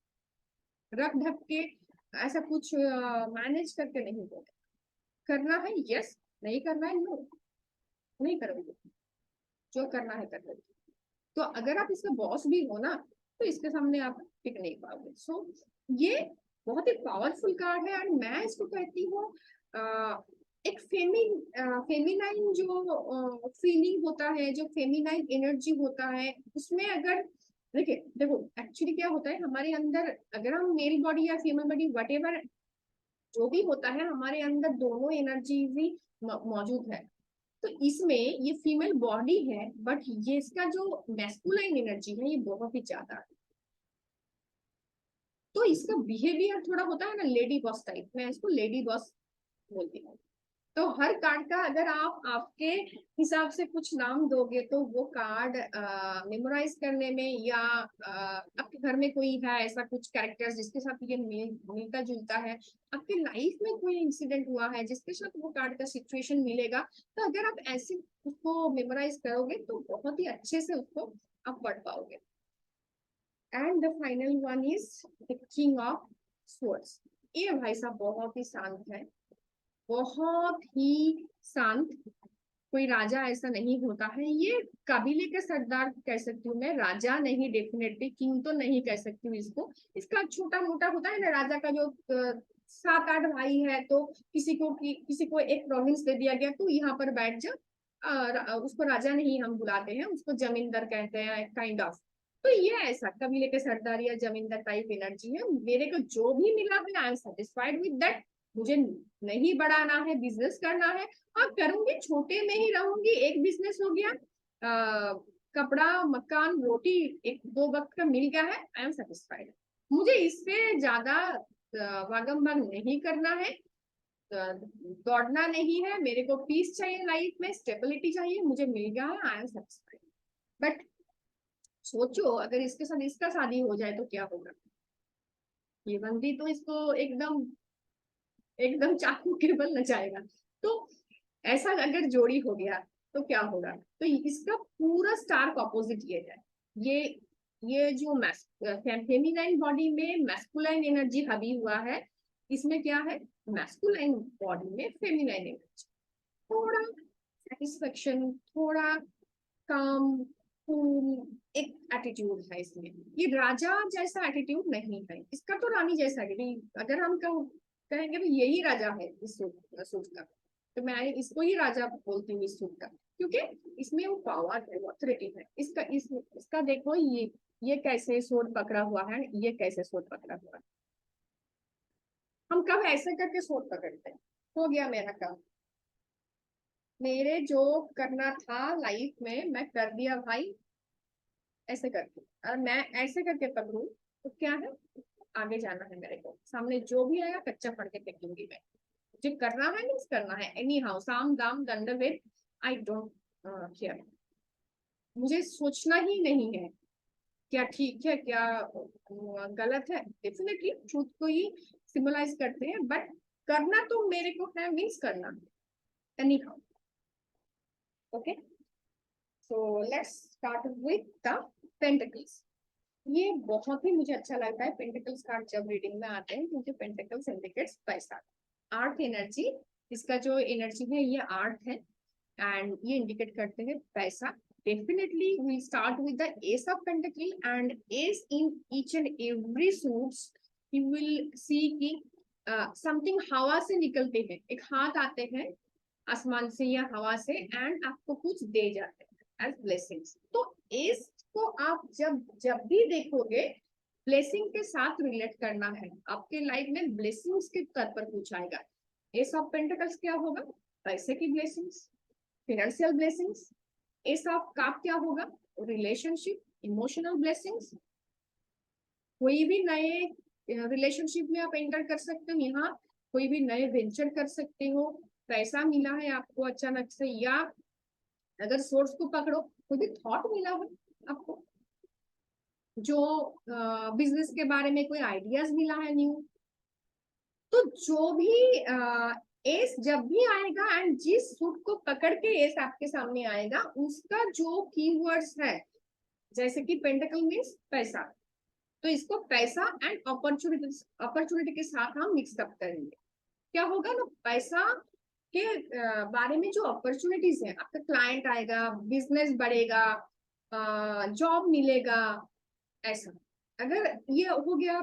रख ढक के ऐसा कुछ मैनेज करके नहीं बोलेगा। करना है यस, नहीं करना है नो, नहीं करोगे, जो करना है कर लोगे। तो अगर आप इसका बॉस भी हो ना तो इसके सामने आप टिक नहीं पाओगे। सो ये बहुत ही पावरफुल कार्ड है। एंड मैं इसको कहती हूँ एक फेमिनाइन जो फीलिंग होता है, जो फेमिनाइन एनर्जी होता है उसमें। अगर देखिए देखो एक्चुअली क्या होता है हमारे अंदर, अगर हम मेल बॉडी या फीमेल बॉडी वट एवर जो भी होता है हमारे अंदर दोनों एनर्जीज ही मौजूद है। तो इसमें ये फीमेल बॉडी है बट ये इसका जो मैस्कुलाइन एनर्जी है ये बहुत ही ज्यादा है। तो इसका बिहेवियर थोड़ा होता है ना लेडी बॉस टाइप, मैं इसको लेडी बॉस बोलती हूँ। तो हर कार्ड का अगर आप आपके हिसाब से कुछ नाम दोगे तो वो कार्ड मेमोराइज करने में या आपके घर में कोई है ऐसा कुछ कैरेक्टर्स जिसके साथ ये मिलता जुलता है, आपके लाइफ में कोई इंसिडेंट हुआ है जिसके साथ वो कार्ड का सिचुएशन मिलेगा, तो अगर आप ऐसे उसको मेमोराइज करोगे तो बहुत ही अच्छे से उसको आप पढ़ पाओगे। And the final one is the king of swords. ये भाई साहब बहुत ही शांत है, बहुत ही शांत। कोई राजा ऐसा नहीं होता है, ये कबीले के सरदार कह सकती हूँ मैं, राजा नहीं, डेफिनेटली किंग तो नहीं कह सकती हूँ इसको। इसका छोटा मोटा होता है ना राजा का जो 7-8 भाई है तो किसी को एक प्रोविंस दे दिया गया तो यहाँ पर बैठ जा। उसको राजा नहीं हम बुलाते हैं, उसको जमींदार कहते हैं काइंड ऑफ। तो ये ऐसा कबीले के सरदार या जमींदार टाइप एनर्जी है। मेरे को जो भी मिला है I am satisfied with that. मुझे नहीं बढ़ाना है, बिजनेस करना है, हाँ करूंगी, छोटे में ही रहूंगी। एक बिजनेस हो गया, कपड़ा मकान रोटी एक दो वक्त का मिल गया है, आई एम सेटिस्फाइड। मुझे इससे ज्यादा भागम भाग नहीं करना है, दौड़ना नहीं है। मेरे को पीस चाहिए, लाइफ में स्टेबिलिटी चाहिए, मुझे मिल गया है, आई एम सेटिस्फाइड। बट सोचो अगर इसके साथ इसका शादी हो जाए तो क्या होगा। ये बंदी तो इसको एकदम एकदम चाकू के बल नचाएगा। तो ऐसा अगर जोड़ी हो गया तो क्या होगा। तो इसका पूरा स्टार्क ऑपोजिट ये है। ये ये जो फेमिनाइन बॉडी में मैस्कुलाइन एनर्जी हावी हुआ है, इसमें क्या है मैस्कुलाइन बॉडी में फेमिनाइन एनर्जी। थोड़ा सेटिस्फेक्शन, थोड़ा काम, कूल एक एटीट्यूड है इसमें। ये राजा जैसा एटीट्यूड नहीं है इसका, तो रानी जैसा एटीट्यूड। अगर हम कहेंगे तो यही राजा है इस सूट का, तो मैं इसको ही राजा बोलती हूँ इस सूट का। क्योंकि इसमें वो पावर है, वो अथॉरिटी है। इसका देखो, ये कैसे सोट पकड़ा हुआ है, ये कैसे सोट पकड़ा हुआ है। हम कब ऐसे करके सोट पकड़ते हैं? हो गया मेरा काम, मेरे जो करना था लाइफ में मैं कर दिया भाई, ऐसे करके। और मैं ऐसे करके पकड़ू तो क्या है, आगे जाना है मेरे को, सामने जो भी आएगा कच्चा पढ़ के फेंकूंगी मैं। मुझे करना है, मीन्स करना है, एनी हाउ, साम दाम दंड भेद, आई डोंट केयर। मुझे सोचना ही नहीं है क्या ठीक है क्या गलत है। डेफिनेटली ट्रूथ को ही सिंबलाइज करते हैं, बट करना तो मेरे को है, मीन्स करना है, any how. Okay, so let's start with the pentacles. ये बहुत ही मुझे अच्छा लगता है पेंटिकल्स कार्ड जब रीडिंग में आते हैं, क्योंकि पेंटिकल्स इंडिकेट्स पैसा, आर्ट एनर्जी। इसका जो एनर्जी है ये आर्ट है, एंड ये इंडिकेट करते हैं पैसा। Definitely we start with the ace of pentacles, and ace in each and every suits you will see कि समथिंग हवा से निकलते हैं, एक हाथ आते हैं आसमान से या हवा से, एंड आपको कुछ दे जाते हैं एज ब्लेसिंग्स। तो एस को आप जब जब भी देखोगे, ब्लेसिंग के साथ रिलेट करना है। आपके लाइफ में ब्लेसिंग्स के तौर पर कुछ आएगा। एस ऑफ पेंटिकल्स क्या होगा? पैसे की blessings, financial blessings. S of cup क्या होगा? Relationship, emotional blessings. कोई भी नए रिलेशनशिप में आप एंटर कर सकते हो, यहाँ कोई भी नए वेंचर कर सकते हो। पैसा मिला है आपको अचानक से, या अगर सोर्स को पकड़ो, कोई भी थॉट मिला है आपको, जो बिजनेस के बारे में कोई आइडियाज मिला है न्यू। तो जो भी एस जब भी आएगा, एंड जिस सूट को पकड़ के एस आपके सामने आएगा, उसका जो कीवर्ड्स है, जैसे कि पेंटिकल मीन्स पैसा, तो इसको पैसा एंड अपॉर्चुनिटी के साथ हम मिक्सअप करेंगे। क्या होगा ना, पैसा के बारे में जो अपॉर्चुनिटीज है, आपका क्लाइंट आएगा, बिजनेस बढ़ेगा, जॉब मिलेगा, ऐसा। अगर ये हो गया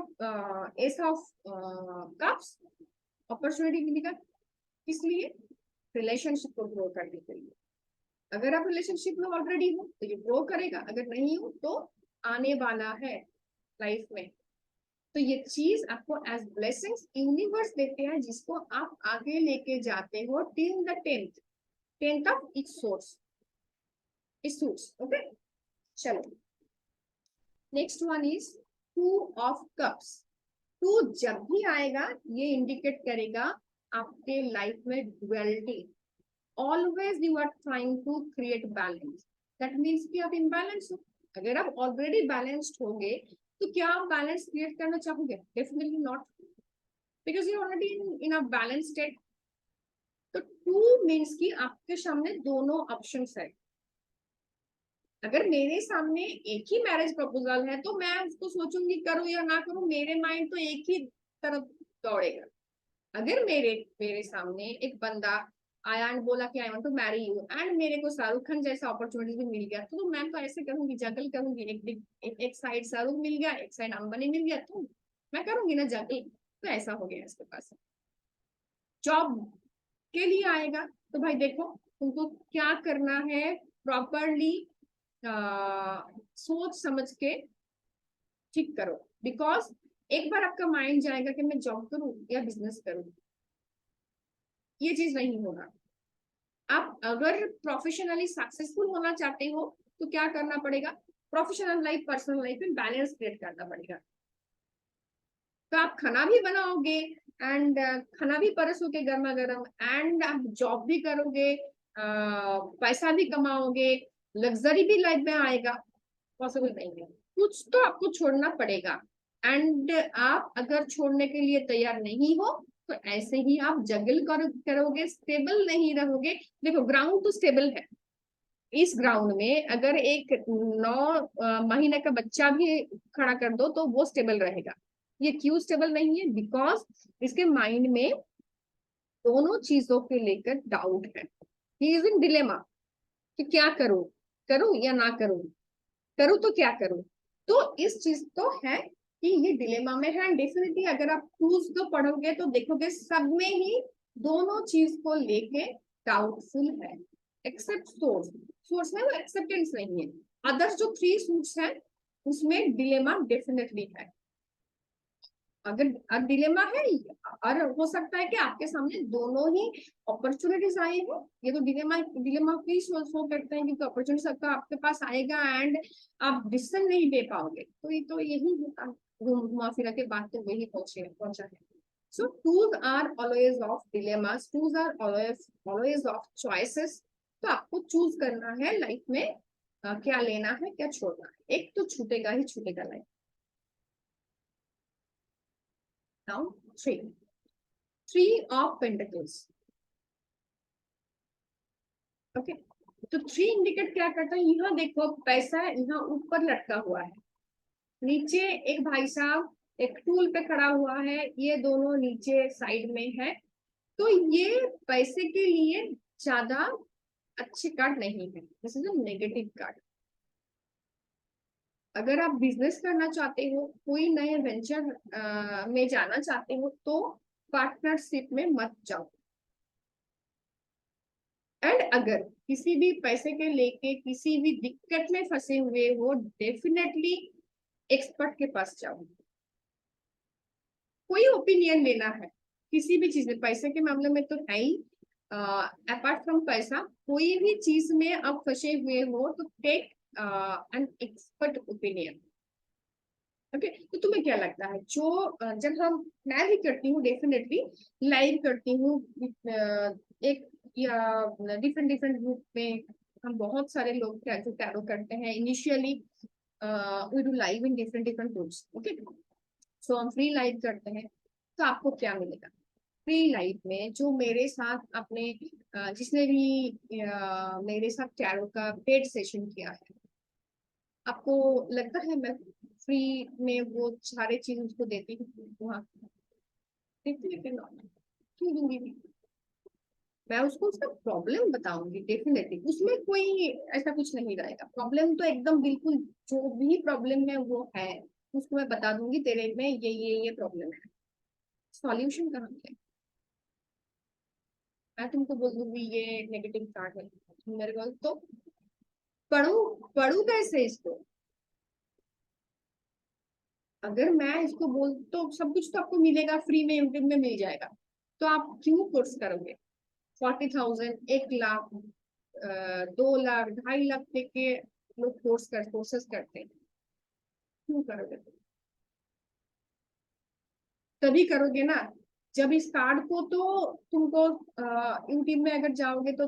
एस ऑफ कप्स, अपॉर्चुनिटी मिलेगा, इसलिए रिलेशनशिप को ग्रो करने के लिए। अगर आप रिलेशनशिप में ऑलरेडी हो तो ये ग्रो करेगा, अगर नहीं हो तो आने वाला है लाइफ में। तो ये चीज आपको एज ब्लेसिंग्स यूनिवर्स देते हैं, जिसको आप आगे लेके जाते हो till the tenth of each source, इस सोर्स। ओके, चलो next one is two of cups. Two जब भी आएगा, ये इंडिकेट करेगा आपके लाइफ में डुअलिटी। Always you are trying to create balance, that means कि आप इनबैलेंस हो। अगर आप ऑलरेडी बैलेंस्ड होंगे तो क्या आप बैलेंस क्रिएट करना चाहोगे? Definitely not, because you already in a balance state. तो टू मीन्स कि आपके सामने दोनों ऑप्शंस है। अगर मेरे सामने एक ही मैरिज प्रपोजल है तो मैं उसको सोचूंगी करूं या ना करूं, मेरे माइंड तो एक ही तरफ दौड़ेगा। अगर मेरे मेरे सामने एक बंदा आया एंड बोला कि I want to marry you, and मेरे को शाहरुख खान जैसा अपॉर्चुनिटी भी मिल गया, तो मैं तो ऐसे करूंगी, जगल करूंगी। एक साइड शाहरुख मिल गया, एक साइड अंबानी मिल गया, तो मैं करूंगी ना जगल। तो ऐसा हो गया इसके पास। जॉब के लिए आएगा तो भाई देखो, तुमको क्या करना है, प्रॉपरली सोच समझ के ठीक करो। बिकॉज एक बार आपका माइंड जाएगा कि मैं जॉब करूं या बिजनेस करूं, ये चीज नहीं होगा। आप अगर प्रोफेशनली सक्सेसफुल होना चाहते हो तो क्या करना पड़ेगा? प्रोफेशनल लाइफ पर्सनल लाइफ में बैलेंस क्रिएट करना पड़ेगा। तो आप खाना भी बनाओगे, एंड खाना भी परोसोगे गर्मा गर्म, एंड आप जॉब भी करोगे, पैसा भी कमाओगे, लग्जरी भी लाइफ में आएगा। पॉसिबल नहीं है, कुछ तो आपको छोड़ना पड़ेगा। एंड आप अगर छोड़ने के लिए तैयार नहीं हो तो ऐसे ही आप जगल करोगे, स्टेबल नहीं रहोगे। देखो, ग्राउंड तो स्टेबल है। इस ग्राउंड में अगर एक 9 महीने का बच्चा भी खड़ा कर दो तो वो स्टेबल रहेगा। ये क्यों स्टेबल नहीं है? बिकॉज इसके माइंड में दोनों चीजों के लेकर डाउट है। ही इज इन डिलेमा कि क्या करूं, करूं या ना करूं, करूं तो क्या करूं। तो इस चीज तो है कि ये डिलेमा में है। डेफिनेटली अगर आप क्लूज को पढ़ोगे तो देखोगे सब में ही दोनों चीज को लेके डाउटफुल है। एक्सेप्ट सोर्स, सोर्स में वो एक्सेप्टेंस नहीं है। अदर्स जो 3 सूट्स हैं उसमें डिलेमा डेफिनेटली है। अगर डिलेमा है, और हो सकता है कि आपके सामने दोनों ही अपॉर्चुनिटीज आई हो, ये तो डिलेमा डिलेमा भी शो करते हैं, क्योंकि अपॉर्चुनिटी सबका आपके पास आएगा एंड आप डिसीजन नहीं ले पाओगे, तो ये तो यही होता है, घुमा फिरा के बात तो वही पहुंचा है। So twos are always of dilemmas, twos are always of choices. तो आपको चूज करना है लाइफ में, क्या लेना है क्या छोड़ना है, एक तो छूटेगा ही छूटेगा life. Now three, three of pentacles. Okay, तो थ्री इंडिकेट क्या करता है, यहाँ देखो पैसा यहाँ ऊपर लटका हुआ है, नीचे एक भाई साहब एक टूल पे खड़ा हुआ है, ये दोनों नीचे साइड में है। तो ये पैसे के लिए ज्यादा अच्छे कार्ड नहीं है, this is a negative card. अगर आप बिजनेस करना चाहते हो, कोई नए वेंचर में जाना चाहते हो, तो पार्टनरशिप में मत जाओ। एंड अगर किसी भी पैसे के लेके किसी भी दिक्कत में फंसे हुए हो, डेफिनेटली एक्सपर्ट के पास जाओ। कोई ओपिनियन लेना है किसी भी चीज में, पैसे के मामले में तो है ही, अपार्ट फ्रॉम पैसा कोई भी चीज में आप फंसे हुए हो तो take an expert opinion. Okay, तो तुम्हें क्या लगता है, जो जब हम, मैं भी करती हूँ डेफिनेटली, लाइव करती हूँ, एक या डिफरेंट डिफरेंट ग्रुप में हम बहुत सारे लोग जो टैरो करते हैं initially, we do live in different different groups. Okay, so हम फ्री लाइव करते हैं, तो आपको क्या मिलेगा फ्री लाइफ में, जो मेरे साथ अपने जिसने भी मेरे साथ टैरो का पेड सेशन किया है, आपको लगता है मैं फ्री में वो सारे चीज उसको देती हूँ वहाँ, देती है क्यों दूंगी मैं उसको, उसका प्रॉब्लम बताऊंगी डेफिनेटली, उसमें कोई ऐसा कुछ नहीं रहेगा, प्रॉब्लम तो एकदम बिल्कुल जो भी प्रॉब्लम है वो है, उसको मैं बता दूंगी तेरे में ये प्रॉब्लम है, सॉल्यूशन कहाँ है। मैं तुमको बोल दूंगी ये नेगेटिव कार्ड है, मेरे को तो पढ़ू पढ़ू कैसे इसको, अगर मैं इसको बोल तो सब कुछ तो आपको मिलेगा फ्री में, यूट्यूब में मिल जाएगा, तो आप क्यों कोर्स करोगे, 40,000 1 लाख 2 लाख 2.5 लाख के लोग कोर्सेस करते हैं, क्यों करोगे, तभी करोगे ना जब इस कार्ड को तो तुमको यूट्यूब में अगर जाओगे तो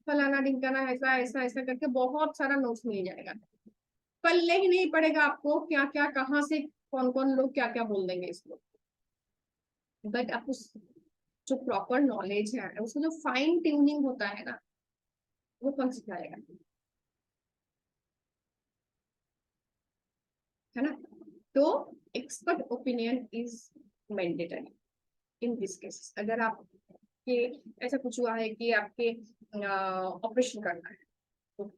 फलाना ढिमकाना ऐसा ऐसा ऐसा करके बहुत सारा नोट्स मिल जाएगा, पल्ले ही नहीं पड़ेगा आपको क्या क्या कहाँ से कौन कौन लोग क्या क्या बोल देंगे इसको। बट आप उस जो प्रॉपर नॉलेज है उसको जो फाइन ट्यूनिंग होता है ना, वो कौन सिखाएगा, है ना। तो expert opinion is mandatory in this case. अगर आप के ऐसा कुछ हुआ है कि आपके ऑपरेशन करना है, तो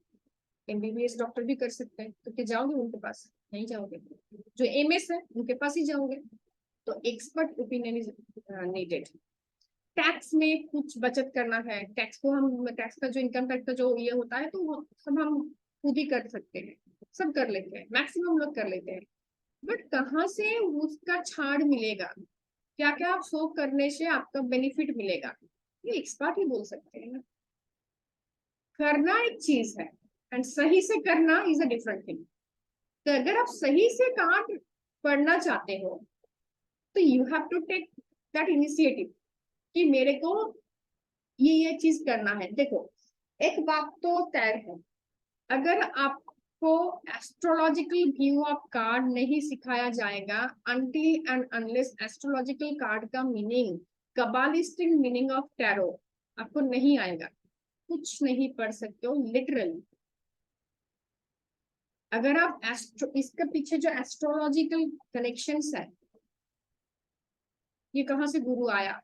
एमबीबीएस डॉक्टर भी कर सकते हैं, तो क्या जाओगे उनके पास, नहीं जाओगे, जो एमएस है उनके पास ही जाओगे। तो expert opinion is needed. Tax में कुछ बचत करना है, टैक्स को हम, टैक्स का जो इनकम टैक्स का जो ये होता है, तो वो सब हम खुद ही कर सकते हैं, सब कर लेते हैं, मैक्सिमम लोग कर लेते हैं। बट कहाँ से उसका छाड़ मिलेगा, क्या क्या आप शो करने से आपका बेनिफिट मिलेगा, ये एक्सपर्ट ही बोल सकते हैं ना। करना एक चीज है एंड सही से करना इज अ डिफरेंट थिंग। तो अगर आप सही से कार्ड पढ़ना चाहते हो, तो you have to take that initiative कि मेरे को ये चीज करना है। देखो, एक बात तो तय है, अगर आपको एस्ट्रोलॉजिकल व्यू ऑफ कार्ड नहीं सिखाया जाएगा, until and unless astrological card का मीनिंग, कबालिस्टिक मीनिंग ऑफ टैरो आपको नहीं आएगा, कुछ नहीं पढ़ सकते हो लिटरली। अगर आप एस्ट्रो, इसके पीछे जो एस्ट्रोलॉजिकल कनेक्शंस है, ये कहाँ से गुरु आया,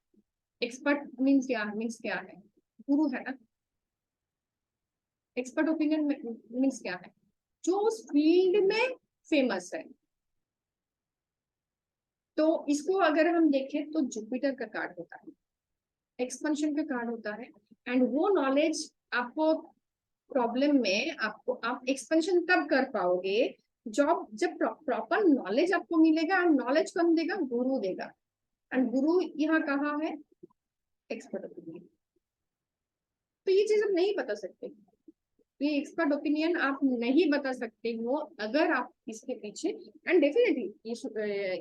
एक्सपर्ट मीन्स क्या है, गुरु है ना। एक्सपर्ट ओपिनियन मीन्स क्या है, जो उस फील्ड में फेमस है। तो इसको अगर हम देखें तो जुपिटर का कार्ड होता है, एक्सपेंशन का कार्ड होता है। एंड वो नॉलेज आपको प्रॉब्लम में आपको आप एक्सपेंशन तब कर पाओगे जब प्रॉपर नॉलेज आपको मिलेगा। एंड नॉलेज कौन देगा? गुरु देगा। एंड गुरु यहाँ कहाँ है? Expert opinion. तो ये चीज हम नहीं बता सकते, ये एक्सपर्ट ओपिनियन आप नहीं बता सकते हो अगर आप इसके पीछे। एंड डेफिनेटली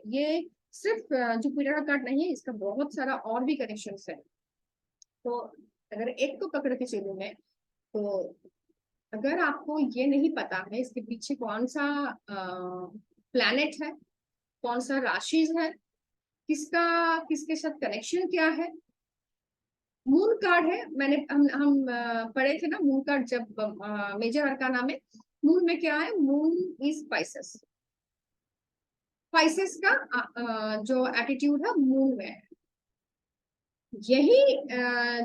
ये सिर्फ जुपिटर का कार्ड नहीं है, इसका बहुत सारा और भी कनेक्शन है। तो अगर एक को पकड़ के चलूं मैं, तो अगर आपको ये नहीं पता है इसके पीछे कौन सा प्लैनेट है, कौन सा राशि है, किसका किसके साथ कनेक्शन क्या है। मून कार्ड है, मैंने हम पढ़े थे ना मून कार्ड जब मेजर अरकाना में। मून में क्या है? Moon is spices. स्पाइसेस का जो एटीट्यूड है मून में है। यही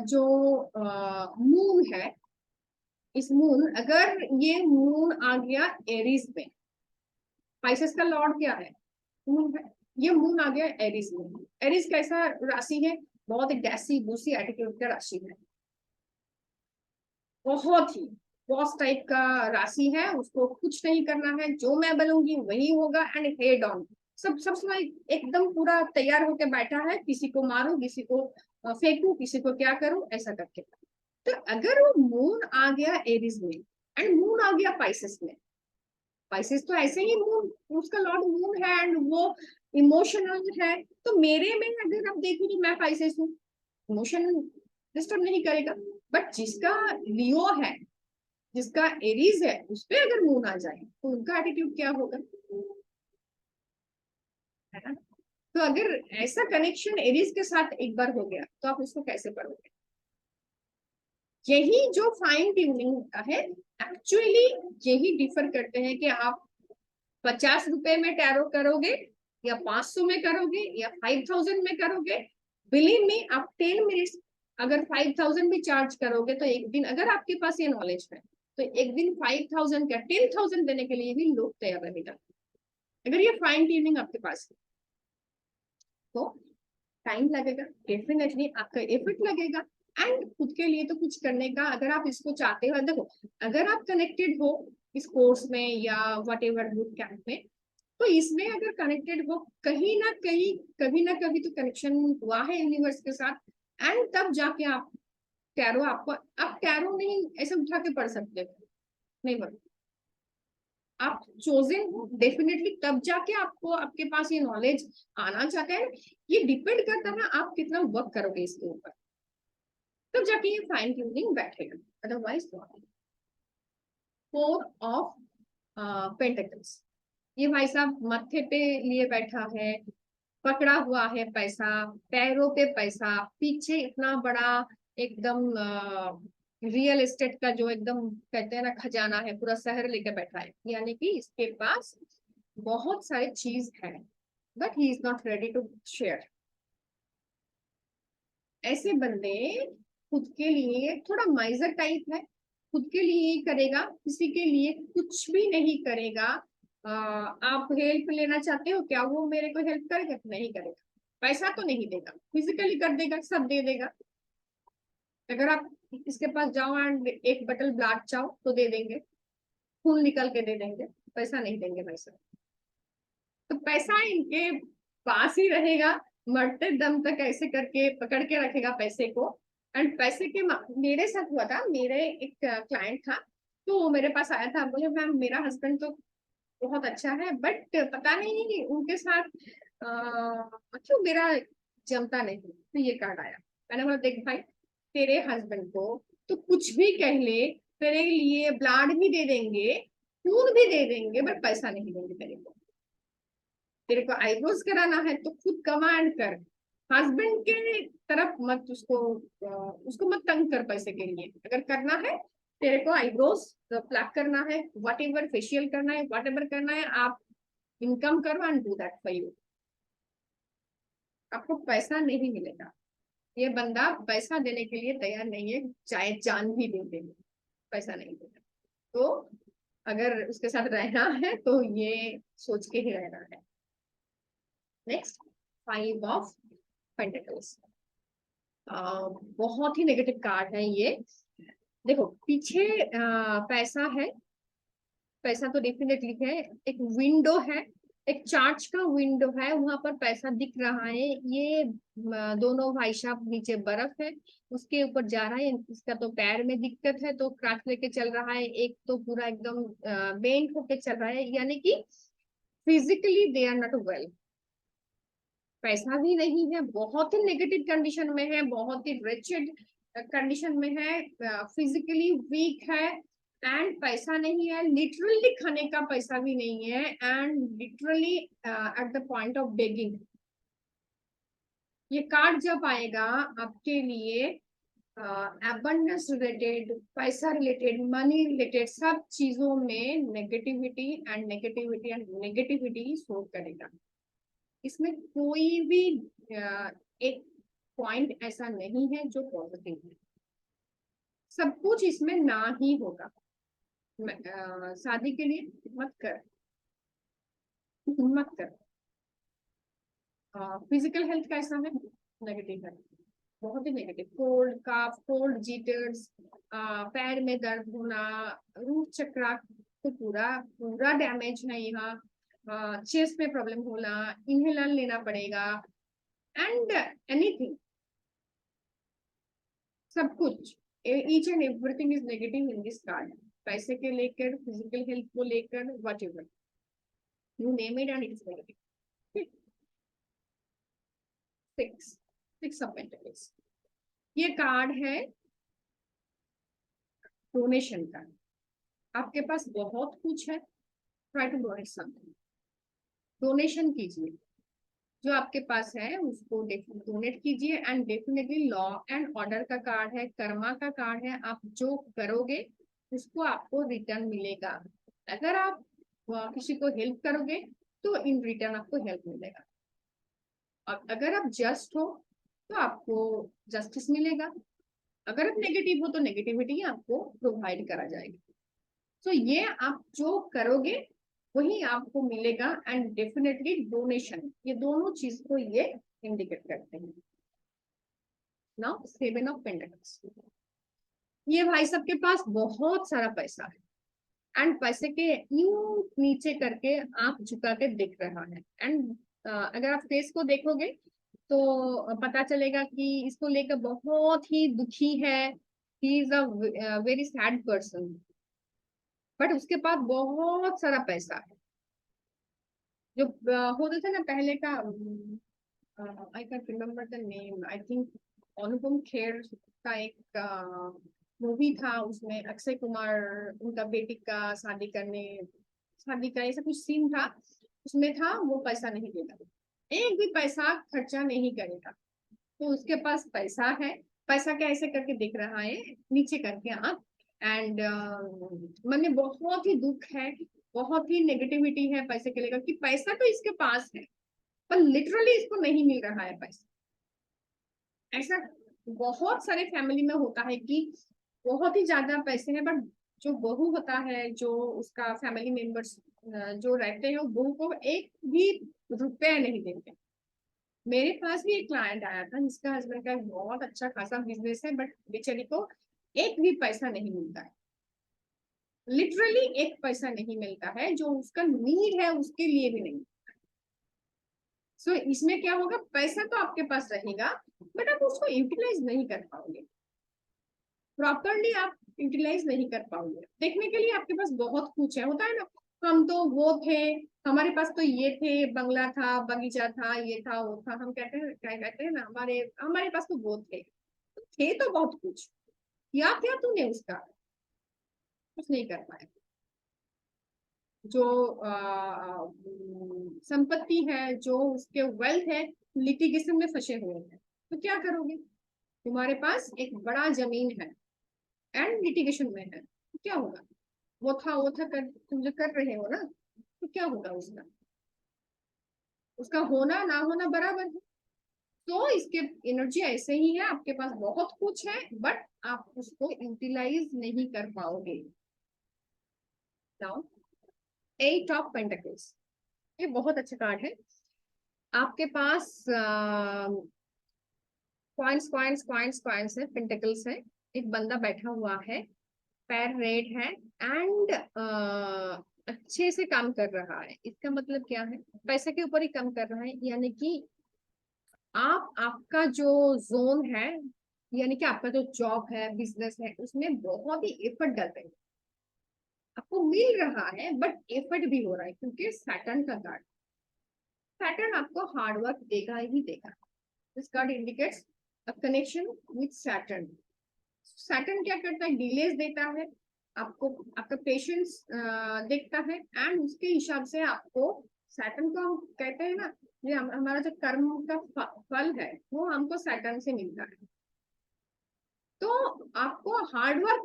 जो मून है, इस मून अगर ये मून आ गया एरीज में, स्पाइसेस का लॉर्ड क्या है? मून है। ये मून आ गया एरीज में। एरीज कैसा राशि है? बहुत ही गैसी बूसी एटीट्यूड का राशि है, बहुत ही बॉस टाइप का राशि है। उसको कुछ नहीं करना है, जो मैं बोलूंगी वही होगा। एंड हेड ऑन, सब समय एकदम पूरा तैयार होकर बैठा है, किसी को मारू, किसी को फेंकू, किसी को क्या करूं, ऐसा करके। तो अगर वो मून आ गया एरीज में एंड मून आ गया पाइसेस में, पाइसेस तो ऐसे ही मून, उसका लॉर्ड मून है एंड वो इमोशनल है। तो मेरे में अगर आप देखो तो मैं पाइसेस हूँ, इमोशन डिस्टर्ब नहीं करेगा। बट जिसका लियो है, जिसका एरीज है, उस पे अगर मून आ जाए तो उनका एटीट्यूड क्या होगा, है ना। तो अगर ऐसा कनेक्शन एरीज के साथ एक बार हो गया तो आप उसको कैसे पढ़ोगे? यही जो फाइन ट्यूनिंग है, एक्चुअली यही डिफर करते हैं कि आप 50 रुपए में टैरो करोगे या 500 में करोगे या 5000 में करोगे। बिलीव मी, आप 10 मिनट्स अगर 5000 भी चार्ज करोगे तो एक दिन अगर आपके पास ये नॉलेज है तो एक दिन 5000 क्या 10,000 देने के लिए भी लोग तैयार रहेगा, अगर ये फाइन ट्यूनिंग आपके पास है। तो टाइम लगेगा, डेफिनेटली आपका एफर्ट लगेगा। एंड खुद के लिए तो कुछ करने का अगर आप इसको चाहते हो, देखो अगर आप कनेक्टेड हो इस कोर्स में या वट एवर बुक कैंप में, तो इसमें अगर कनेक्टेड हो कहीं ना कहीं, कभी ना कभी तो कनेक्शन हुआ है यूनिवर्स के साथ। एंड तब जाके आप टैरो, आपको आप टैरो नहीं ऐसे उठा के पढ़ सकते हो, नहीं पढ़, आप चोजन हो डेफिनेटली, तब जाके आपको आपके पास ये नॉलेज आना चाहता है। ये डिपेंड करता है आप कितना वर्क करोगे इसके ऊपर, तब जाके ये फाइन ट्यूनिंग बैठेगा, अदरवाइज नॉट। 4 ऑफ पेंटिकल्स, ये भाई साहब मत्थे पे लिए बैठा है, पकड़ा हुआ है पैसा, पैरों पे पैसा, पीछे इतना बड़ा एकदम रियल एस्टेट का जो एकदम कहते हैं ना खजाना है, पूरा शहर लेके बैठा है, यानी कि इसके पास बहुत सारी चीज है but he is not ready to share. ऐसे बंदे खुद के लिए थोड़ा माइजर टाइप है, खुद के लिए करेगा, किसी के लिए कुछ भी नहीं करेगा। आप हेल्प लेना चाहते हो क्या, वो मेरे को हेल्प करेगा? नहीं करेगा। पैसा तो नहीं देगा, फिजिकली कर देगा, सब दे देगा। अगर आप इसके पास जाओ एंड एक बटल ब्लड चाहो तो दे देंगे, खून निकल के दे देंगे, पैसा नहीं देंगे पैसा। तो पैसा इनके पास ही रहेगा, मरते दम तक ऐसे करके पकड़ के रखेगा पैसे को। एंड पैसे के मेरे साथ हुआ था, मेरे एक क्लाइंट था, तो वो मेरे पास आया था, बोले मैम मेरा हस्बैंड तो बहुत अच्छा है बट पता नहीं उनके साथ क्यों मेरा जमता नहीं। तो ये कार्ड आया, मैंने बोला देख भाई, तेरे हस्बैंड को तो कुछ भी कह ले, तेरे लिए ब्लड भी दे देंगे, खून भी दे देंगे, बट पैसा नहीं देंगे तेरे को। तेरे को आईब्रोज कराना है तो खुद कमांड कर, हस्बैंड के तरफ मत उसको उसको मत तंग कर पैसे के लिए। अगर करना है तेरे को आईब्रोज प्लग करना है, वट एवर फेशियल करना है, वट एवर करना है, आप इनकम करो and do that for you. आपको पैसा नहीं मिलेगा, ये बंदा पैसा देने के लिए तैयार नहीं है, चाहे जान भी दे दे, पैसा नहीं देगा। तो अगर उसके साथ रहना है तो ये सोच के ही रहना है। Next, 5 of pentacles. बहुत ही नेगेटिव कार्ड है ये। देखो पीछे पैसा है, पैसा तो डेफिनेटली है, एक विंडो है, एक चार्ज का विंडो है, वहां पर पैसा दिख रहा है। ये दोनों भाई साहब, नीचे बर्फ है, उसके ऊपर जा रहा है। इसका तो पैर में दिक्कत है तो क्राच लेके चल रहा है, एक तो पूरा एकदम बेंट होके चल रहा है, यानी कि physically they are not well. पैसा भी नहीं है, बहुत ही नेगेटिव कंडीशन में है, बहुत ही रिचेड कंडीशन में है, फिजिकली वीक है, एंड पैसा नहीं है, लिटरली खाने का पैसा भी नहीं है, and literally at the point of begging. ये कार्ड जब आएगा आपके लिए एबंडेंस रिलेटेड, पैसा रिलेटेड, मनी रिलेटेड सब चीजों में negativity and negativity and negativity show करेगा। इसमें कोई भी एक पॉइंट ऐसा नहीं है जो पॉजिटिव है, सब कुछ इसमें ना ही होगा। शादी के लिए मत कर, मत कर। फिजिकल हेल्थ कैसा है? नेगेटिव है, बहुत ही नेगेटिव। कोल्ड काफ, कोल्ड जीटर्स, पैर में दर्द होना, रूट चक्रा तो पूरा पूरा डैमेज है यहाँ, चेस्ट में प्रॉब्लम होना, इनहेलर लेना पड़ेगा, एंड एनीथिंग, सब कुछ, each and everything is negative in this card. पैसे के लेकर, फिजिकल हेल्थ को लेकर, whatever you name it and it's negative. Six, six of pentacles, ये कार्ड है डोनेशन का। आपके पास बहुत कुछ है, try to donate something, donation कीजिए। जो आपके पास है उसको डोनेट कीजिए, and definitely law and order का कार्ड है, कर्मा का कार्ड है। आप जो करोगे उसको आपको रिटर्न मिलेगा। अगर आप किसी को हेल्प करोगे तो इन रिटर्न आपको हेल्प मिलेगा, और अगर आप जस्ट हो तो आपको जस्टिस मिलेगा, अगर आप नेगेटिव हो तो नेगेटिविटी आपको प्रोवाइड करा जाएगी। तो ये आप जो करोगे वही आपको मिलेगा, एंड डेफिनेटली डोनेशन, ये दोनों चीज को ये इंडिकेट करते हैं। नाउ सेवन ऑफ पेंटिकल्स, ये भाई सबके पास बहुत सारा पैसा है, एंड पैसे के यूं नीचे करके आप झुका के दिख रहा है, एंड अगर आप फेस को देखोगे तो पता चलेगा कि इसको लेकर बहुत ही दुखी है। He is a very sad person, but उसके पास बहुत सारा पैसा है। जो होता था ना पहले का, I can remember the name, I think Anupam Kher का एक मूवी था, उसमें अक्षय कुमार उनका बेटी का शादी का ऐसा कुछ सीन था। उसमें था वो पैसा नहीं देगा, एक भी पैसा खर्चा नहीं करेगा, तो उसके पास पैसा है। पैसा कैसे करके दिख रहा है, नीचे करके आप, एंड मन में बहुत ही दुख है, बहुत ही नेगेटिविटी है पैसे के लेकर, कि पैसा तो इसके पास है पर लिटरली इसको नहीं मिल रहा है पैसा। ऐसा बहुत सारे फैमिली में होता है कि बहुत ही ज्यादा पैसे हैं, बट जो बहू होता है, जो उसका फैमिली मेंबर्स जो रहते हैं, वो बहू को एक भी रुपया नहीं देते। मेरे पास भी एक क्लाइंट आया था जिसका हस्बैंड का बहुत अच्छा खासा बिजनेस है, बट बेचारी को एक भी पैसा नहीं मिलता है, लिटरली एक पैसा नहीं मिलता है, जो उसका नीड है उसके लिए भी नहीं। सो इसमें क्या होगा, पैसा तो आपके पास रहेगा बट आप उसको यूटिलाइज नहीं कर पाओगे, प्रॉपरली आप यूटिलाइज नहीं कर पाओगे। देखने के लिए आपके पास बहुत कुछ है, होता है ना, हम तो वो थे, हमारे पास तो ये थे, बंगला था, बगीचा था, ये था, वो था, हम कहते हैं, क्या कहते हैं ना, हमारे हमारे पास तो वो थे तो बहुत कुछ, किया क्या तूने उसका? कुछ नहीं कर पाया। जो संपत्ति है, जो उसके वेल्थ है, लिटिगेशन में फंसे हुए हैं, तो क्या करोगे? तुम्हारे पास एक बड़ा जमीन है एंड लिटिगेशन में है, तो क्या होगा? वो था कर, तुम जो कर रहे हो ना, तो क्या होगा उसका? उसका होना ना होना बराबर है। तो इसके एनर्जी ऐसे ही है, आपके पास बहुत कुछ है बट आप उसको यूटिलाइज नहीं कर पाओगे। नाउ एट ऑफ पेंटिकल्स, ये बहुत अच्छा कार्ड है। आपके पास कॉइन्स कॉइन्स कॉइन्स कॉइन्स है, पेंटिकल्स है, एक बंदा बैठा हुआ है, पैर रेड है, एंड अच्छे से काम कर रहा है। इसका मतलब क्या है? पैसे के ऊपर ही काम कर रहा है, यानी कि आप आपका जो जोन है, यानी कि आपका जो जॉब है, बिजनेस है, उसमें बहुत ही एफर्ट डाल रहे हैं। आपको मिल रहा है बट एफर्ट भी हो रहा है, क्योंकि सैटर्न का कार्ड, सैटर्न आपको हार्डवर्क देगा ही देगा। This card indicates a connection with Saturn. Saturn क्या करता है? डिलेस देता है आपको, आपका पेशेंस देखता है, एंड उसके हिसाब से आपको, सैटर्न को हम कहते हैं ना, ये हमारा जो कर्म का फल है वो हमको सैटर्न से मिलता है। तो आपको हार्डवर्क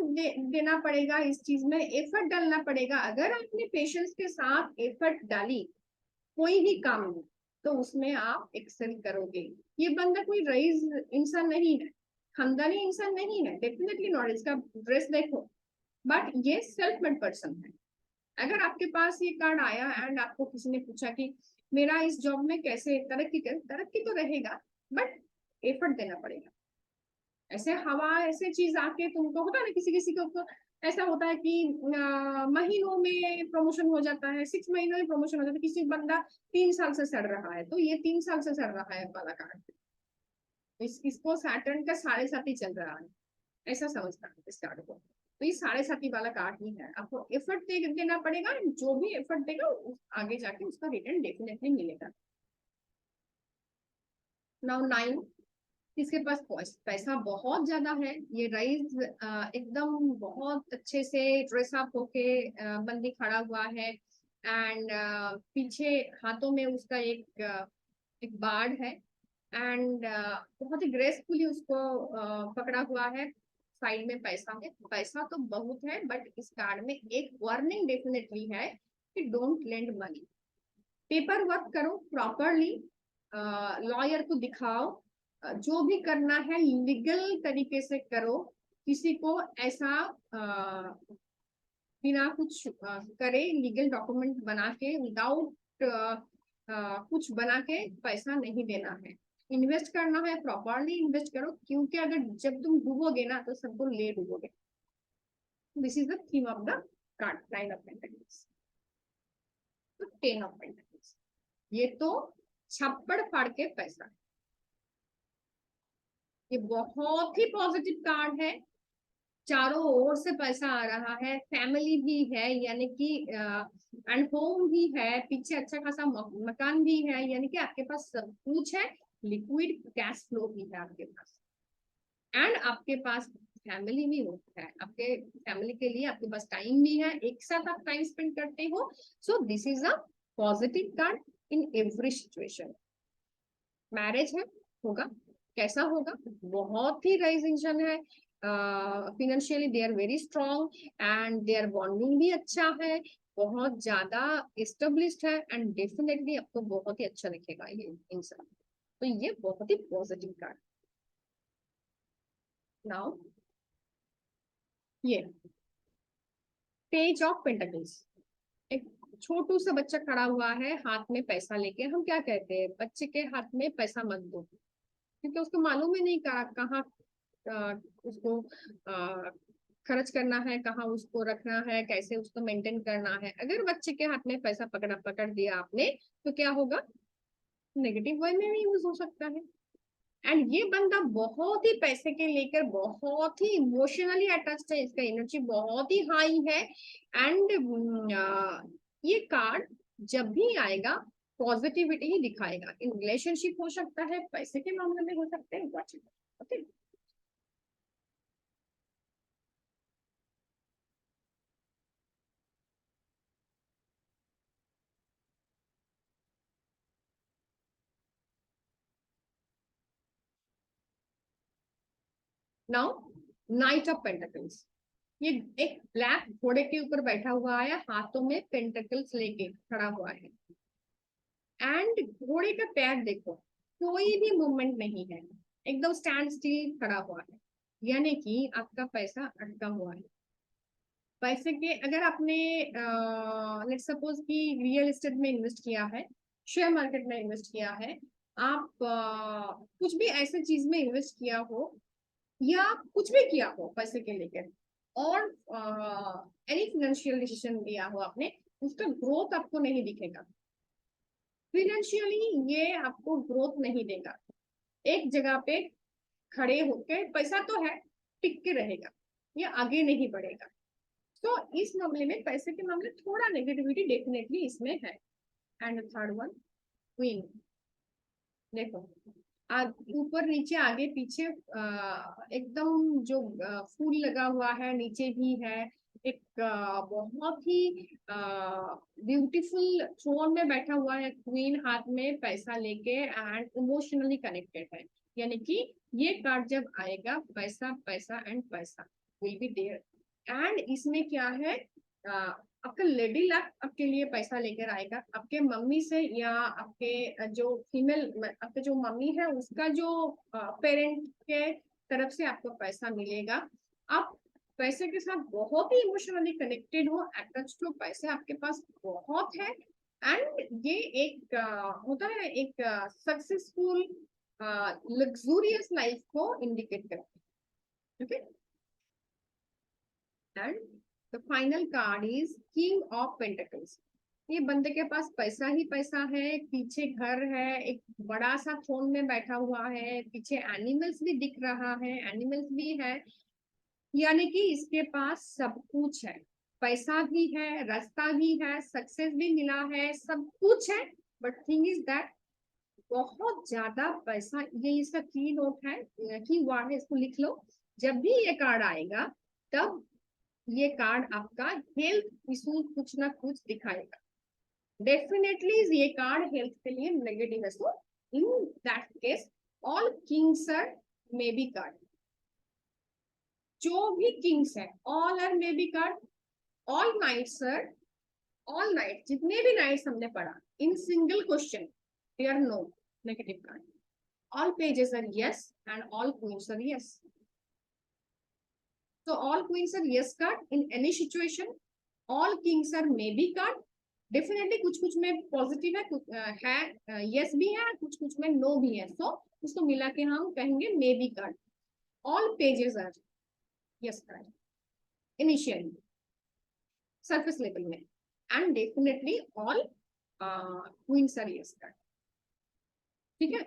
देना पड़ेगा, इस चीज में एफर्ट डालना पड़ेगा। अगर आपने पेशेंस के साथ एफर्ट डाली कोई ही काम में, तो उसमें आप एक्सेल करोगे। ये बंदा कोई रईस इंसान नहीं है, खानदानी इंसान नहीं है, डेफिनेटली नॉट। इसका ड्रेस देखो, बट ये सेल्फ मेड पर्सन है। अगर आपके पास ये कार्ड आया एंड आपको किसी ने पूछा कि मेरा इस जॉब में कैसे तरक्की कर, तरक्की तो रहेगा बट एफर्ट देना पड़ेगा। ऐसे हवा ऐसे चीज आके तुमको होता है ना, किसी किसी को तो ऐसा होता है कि महीनों में प्रमोशन हो जाता है, 6 महीनों में प्रमोशन हो जाता है। किसी बंदा 3 साल से सड़ रहा है, तो ये 3 साल से सड़ रहा है वाला कार्ड, इसको सैटर्न का 7.5 चल रहा है, ऐसा समझता है इस कार्ड को। तो ये 7.5 वाला कार्ड ही है। आपको एफर्ट देना पड़ेगा, जो भी एफर्ट देगा आगे जाके उसका रिटर्न डेफिनेटली मिलेगा। नाउ 9, इसके पास पैसा बहुत ज्यादा है। ये राइज एकदम बहुत अच्छे से ड्रेस अप होके बंदी खड़ा हुआ है, एंड पीछे हाथों में उसका एक बार्ड है, एंड बहुत ही ग्रेसफुली उसको पकड़ा हुआ है। साइड में पैसा है, पैसा तो बहुत है, बट इस कार्ड में एक वार्निंग डेफिनेटली है कि don't lend money. Paper work करो प्रॉपरली, लॉयर को दिखाओ, जो भी करना है लीगल तरीके से करो। किसी को ऐसा बिना कुछ करे, लीगल डॉक्यूमेंट बना के विदाउट कुछ बना के पैसा नहीं देना है। इन्वेस्ट करना है प्रॉपरली इन्वेस्ट करो, क्योंकि अगर जब तुम डूबोगे ना तो सबको ले डूबोगे। This is the theme of the card, 9 of pentacles. तो 10 ऑफ पेंटिकल्स, ये तो छप्पड़ फाड़ के पैसा। ये बहुत ही पॉजिटिव कार्ड है, चारों ओर से पैसा आ रहा है, फैमिली भी है, यानी कि एंड होम भी है, पीछे अच्छा खासा मकान भी है, यानी कि आपके पास सब कुछ है। लिक्विड कैश फ्लो भी है आपके पास, एंड आपके पास फैमिली भी होता है, आपके फैमिली के लिए आपके पास टाइम भी है, एक साथ आप टाइम स्पेंड करते हो। So this is a positive card in every situation. Marriage है, होगा, कैसा होगा? बहुत ही राइजिंग है, financially they are very strong, and their bonding भी अच्छा है, बहुत ज्यादा एस्टेब्लिश्ड है, एंड डेफिनेटली आपको बहुत ही अच्छा दिखेगा ये इंसान। तो ये बहुत ही पॉजिटिव कार्ड। नाउ ये पेज ऑफ पेंटिकल्स, एक छोटू सा बच्चा खड़ा हुआ है हाथ में पैसा लेके। हम क्या कहते हैं, बच्चे के हाथ में पैसा मत दो, क्योंकि उसको मालूम ही नहीं कहाँ उसको अ, खर्च करना है, कहाँ उसको रखना है, कैसे उसको मेंटेन करना है। अगर बच्चे के हाथ में पैसा पकड़ दिया आपने, तो क्या होगा? नेगेटिव वे में भी यूज हो सकता है। एंड ये बंदा बहुत ही पैसे के लेकर बहुत ही इमोशनली अटैच्ड है, इसका एनर्जी बहुत ही हाई है। एंड ये कार्ड जब भी आएगा पॉजिटिविटी ही दिखाएगा। इन रिलेशनशिप हो सकता है, पैसे के मामले में हो सकते हैं, okay. Now night of pentacles, ये एक ब्लैक घोड़े के ऊपर बैठा हुआ है, हाथों में पेंटिकल्स लेके खड़ा हुआ है, एंड घोड़े का पैर देखो, कोई भी मूवमेंट नहीं है, एकदम स्टैंड स्टिल खड़ा हुआ है, यानी कि आपका पैसा अटका हुआ है। पैसे के, अगर आपने लेट्स सपोज कि रियल एस्टेट में इन्वेस्ट किया है, शेयर मार्केट में इन्वेस्ट किया है, आप कुछ भी ऐसे चीज में इन्वेस्ट किया हो या कुछ भी किया हो पैसे के लेकर, और एनी फाइनेंशियल डिसीजन लिया हो आपने, उसका ग्रोथ आपको नहीं दिखेगा। फाइनेंशियली ये आपको ग्रोथ नहीं देगा। एक जगह पे खड़े होके, पैसा तो है, टिक के रहेगा, ये आगे नहीं बढ़ेगा। तो इस मामले में, पैसे के मामले थोड़ा नेगेटिविटी डेफिनेटली इसमें है। And third one, queen. देखो, ऊपर नीचे आगे पीछे एकदम जो फूल लगा हुआ है, नीचे भी है एक बहुत ही ब्यूटीफुल थ्रोन में बैठा हुआ है क्वीन, हाथ में पैसा लेके, एंड इमोशनली कनेक्टेड है। यानी कि ये कार्ड जब आएगा, पैसा पैसा एंड पैसा विल बी देयर। एंड इसमें क्या है, आपका लेडी लक आपके लिए पैसा लेकर आएगा, आपके मम्मी से, या आपके जो फीमेल, आपके जो मम्मी है उसका जो पेरेंट के तरफ से आपको पैसा मिलेगा। आप पैसे के साथ बहुत ही इमोशनली कनेक्टेड हो, अटैच हो, पैसे आपके पास बहुत है। एंड ये एक होता है, एक सक्सेसफुल लग्जूरियस लाइफ को इंडिकेट करता है। Okay, and the final card is king of pentacles. ये बंदे के पास पैसा ही पैसा है, पीछे घर है, एक बड़ा सा थ्रोन में बैठा हुआ है, पीछे एनिमल्स भी दिख रहा है, एनिमल्स भी है। यानी कि इसके पास सब कुछ है, पैसा भी है, रास्ता भी है, सक्सेस भी मिला है, सब कुछ है। बट थिंग इज दैट बहुत ज्यादा पैसा, ये इसका की नोट है, की वर्ड है, इसको लिख लो। जब भी ये कार्ड आएगा, तब ये कार्ड आपका हेल्थ इशू कुछ ना कुछ दिखाएगा। डेफिनेटली ये कार्ड हेल्थ के लिए नेगेटिव है। So in that case, all kings are may be card. जो भी किंग्स है, all are may be card. All knights are, all knight, जितने भी नाइट्स हमने पढ़ा, in single question they are no negative card. All pages are yes and all queens are yes. So all queens are yes card in any situation. All kings are maybe card. Definitely कुछ कुछ में positive है, है yes भी है, कुछ कुछ में नो भी है। सो उसको मिला के हम कहेंगे may be card. All pages are yes card initially, surface level में, and definitely all queens are yes card. ठीक है,